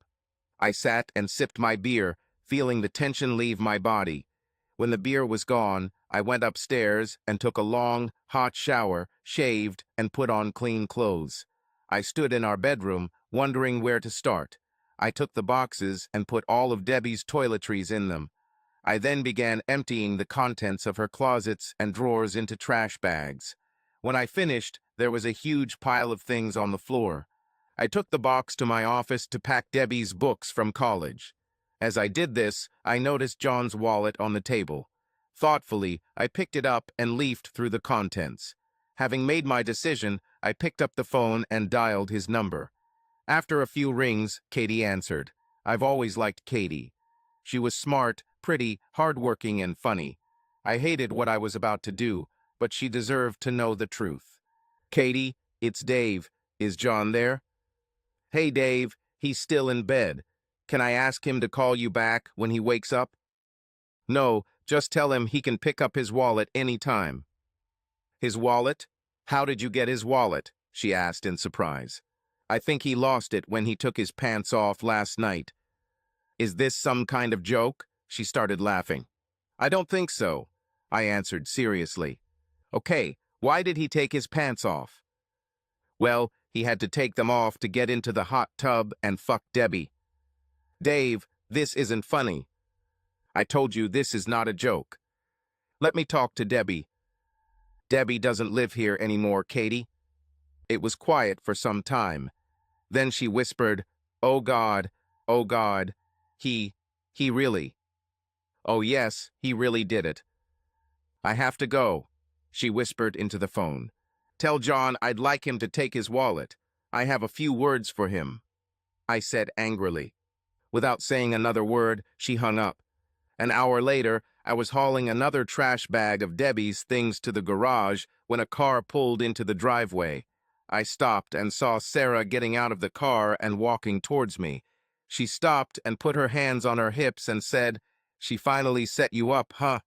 I sat and sipped my beer, feeling the tension leave my body. When the beer was gone, I went upstairs and took a long, hot shower, shaved, and put on clean clothes. I stood in our bedroom, wondering where to start. I took the boxes and put all of Debbie's toiletries in them. I then began emptying the contents of her closets and drawers into trash bags. When I finished, there was a huge pile of things on the floor. I took the box to my office to pack Debbie's books from college. As I did this, I noticed John's wallet on the table. Thoughtfully, I picked it up and leafed through the contents. Having made my decision, I picked up the phone and dialed his number. After a few rings, Katie answered. I've always liked Katie. She was smart, pretty, hardworking, and funny. I hated what I was about to do, but she deserved to know the truth. "Katie, it's Dave. Is John there?" "Hey, Dave, he's still in bed. Can I ask him to call you back when he wakes up?" "No, just tell him he can pick up his wallet any time." "His wallet? How did you get his wallet?" she asked in surprise. "I think he lost it when he took his pants off last night." "Is this some kind of joke?" She started laughing. "I don't think so," I answered seriously. "Okay, why did he take his pants off?" "Well, he had to take them off to get into the hot tub and fuck Debbie." "Dave, this isn't funny. I told you this is not a joke. Let me talk to Debbie." "Debbie doesn't live here anymore, Katie." It was quiet for some time. Then she whispered, oh God, he really. Oh yes, he really did it." "I have to go," she whispered into the phone. "Tell John I'd like him to take his wallet. I have a few words for him," I said angrily. Without saying another word, she hung up. An hour later, I was hauling another trash bag of Debbie's things to the garage when a car pulled into the driveway. I stopped and saw Sarah getting out of the car and walking towards me. She stopped and put her hands on her hips and said, "She finally set you up, huh?"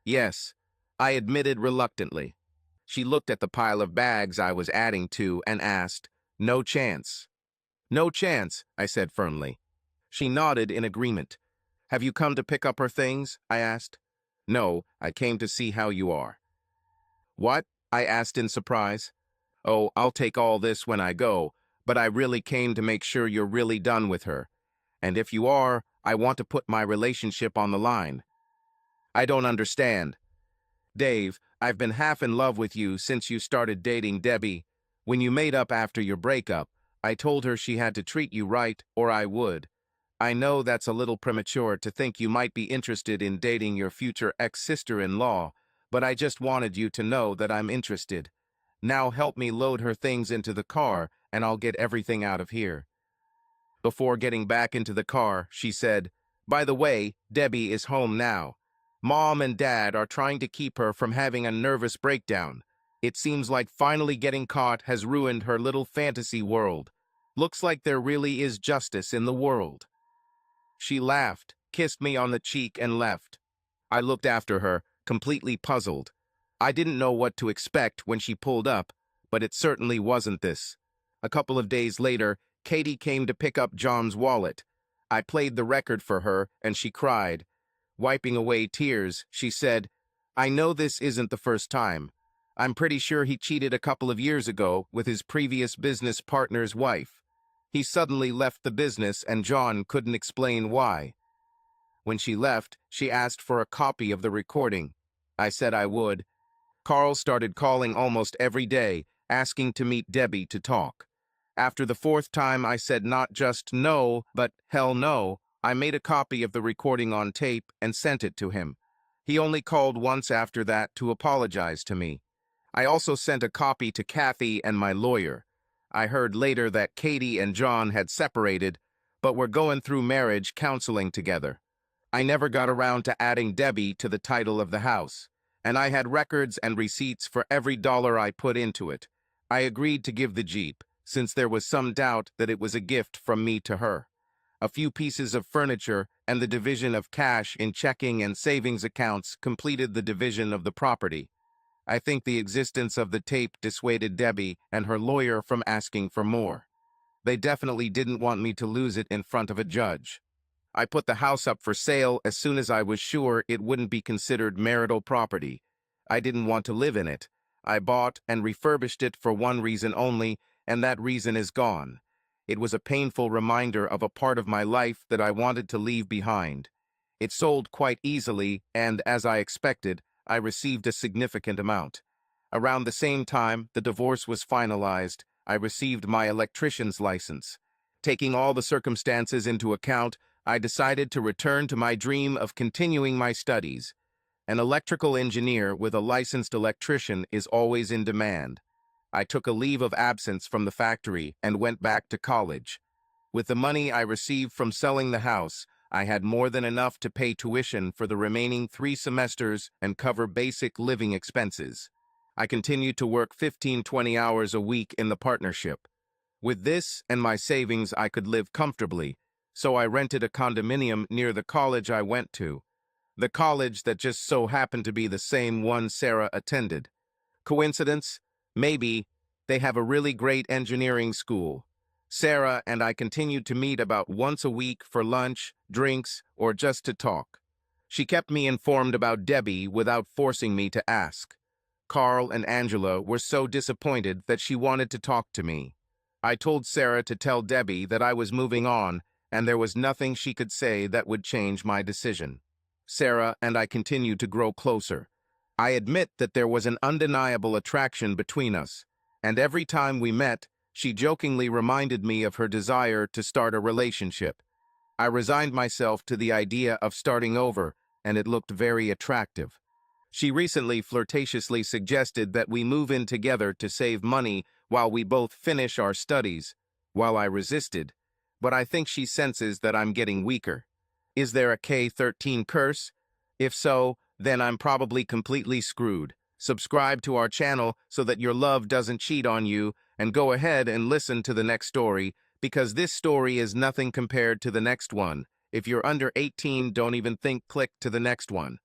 "Yes," I admitted reluctantly. She looked at the pile of bags I was adding to and asked, "No chance." "No chance," I said firmly. She nodded in agreement. "Have you come to pick up her things?" I asked. "No, I came to see how you are." "What?" I asked in surprise. "Oh, I'll take all this when I go, but I really came to make sure you're really done with her. And if you are, I want to put my relationship on the line." "I don't understand." "Dave, I've been half in love with you since you started dating Debbie. When you made up after your breakup, I told her she had to treat you right or I would. I know that's a little premature to think you might be interested in dating your future ex-sister-in-law, but I just wanted you to know that I'm interested. Now help me load her things into the car and I'll get everything out of here." Before getting back into the car, she said, "By the way, Debbie is home now. Mom and Dad are trying to keep her from having a nervous breakdown. It seems like finally getting caught has ruined her little fantasy world. Looks like there really is justice in the world." She laughed, kissed me on the cheek, and left. I looked after her, completely puzzled. I didn't know what to expect when she pulled up, but it certainly wasn't this. A couple of days later, Katie came to pick up John's wallet. I played the record for her, and she cried. Wiping away tears, she said, "I know this isn't the first time. I'm pretty sure he cheated a couple of years ago with his previous business partner's wife. He suddenly left the business and John couldn't explain why." When she left, she asked for a copy of the recording. I said I would. Carl started calling almost every day, asking to meet Debbie to talk. After the fourth time I said not just no, but hell no, I made a copy of the recording on tape and sent it to him. He only called once after that to apologize to me. I also sent a copy to Kathy and my lawyer. I heard later that Katie and John had separated, but were going through marriage counseling together. I never got around to adding Debbie to the title of the house, and I had records and receipts for every dollar I put into it. I agreed to give the Jeep, since there was some doubt that it was a gift from me to her. A few pieces of furniture and the division of cash in checking and savings accounts completed the division of the property. I think the existence of the tape dissuaded Debbie and her lawyer from asking for more. They definitely didn't want me to lose it in front of a judge. I put the house up for sale as soon as I was sure it wouldn't be considered marital property. I didn't want to live in it. I bought and refurbished it for one reason only, and that reason is gone. It was a painful reminder of a part of my life that I wanted to leave behind. It sold quite easily, and as I expected, I received a significant amount. Around the same time the divorce was finalized, I received my electrician's license. Taking all the circumstances into account, I decided to return to my dream of continuing my studies. An electrical engineer with a licensed electrician is always in demand. I took a leave of absence from the factory and went back to college. With the money I received from selling the house, I had more than enough to pay tuition for the remaining 3 semesters and cover basic living expenses. I continued to work 15-20 hours a week in the partnership. With this and my savings, I could live comfortably, so I rented a condominium near the college I went to. The college that just so happened to be the same one Sarah attended. Coincidence? Maybe. They have a really great engineering school. Sarah and I continued to meet about once a week for lunch, drinks, or just to talk. She kept me informed about Debbie without forcing me to ask. Carl and Angela were so disappointed that she wanted to talk to me. I told Sarah to tell Debbie that I was moving on, and there was nothing she could say that would change my decision. Sarah and I continued to grow closer. I admit that there was an undeniable attraction between us, and every time we met, she jokingly reminded me of her desire to start a relationship. I resigned myself to the idea of starting over, and it looked very attractive. She recently flirtatiously suggested that we move in together to save money while we both finish our studies, while I resisted, but I think she senses that I'm getting weaker. Is there a K-13 curse? If so, then I'm probably completely screwed. Subscribe to our channel so that your love doesn't cheat on you, and go ahead and listen to the next story, because this story is nothing compared to the next one. If you're under 18, don't even think click to the next one.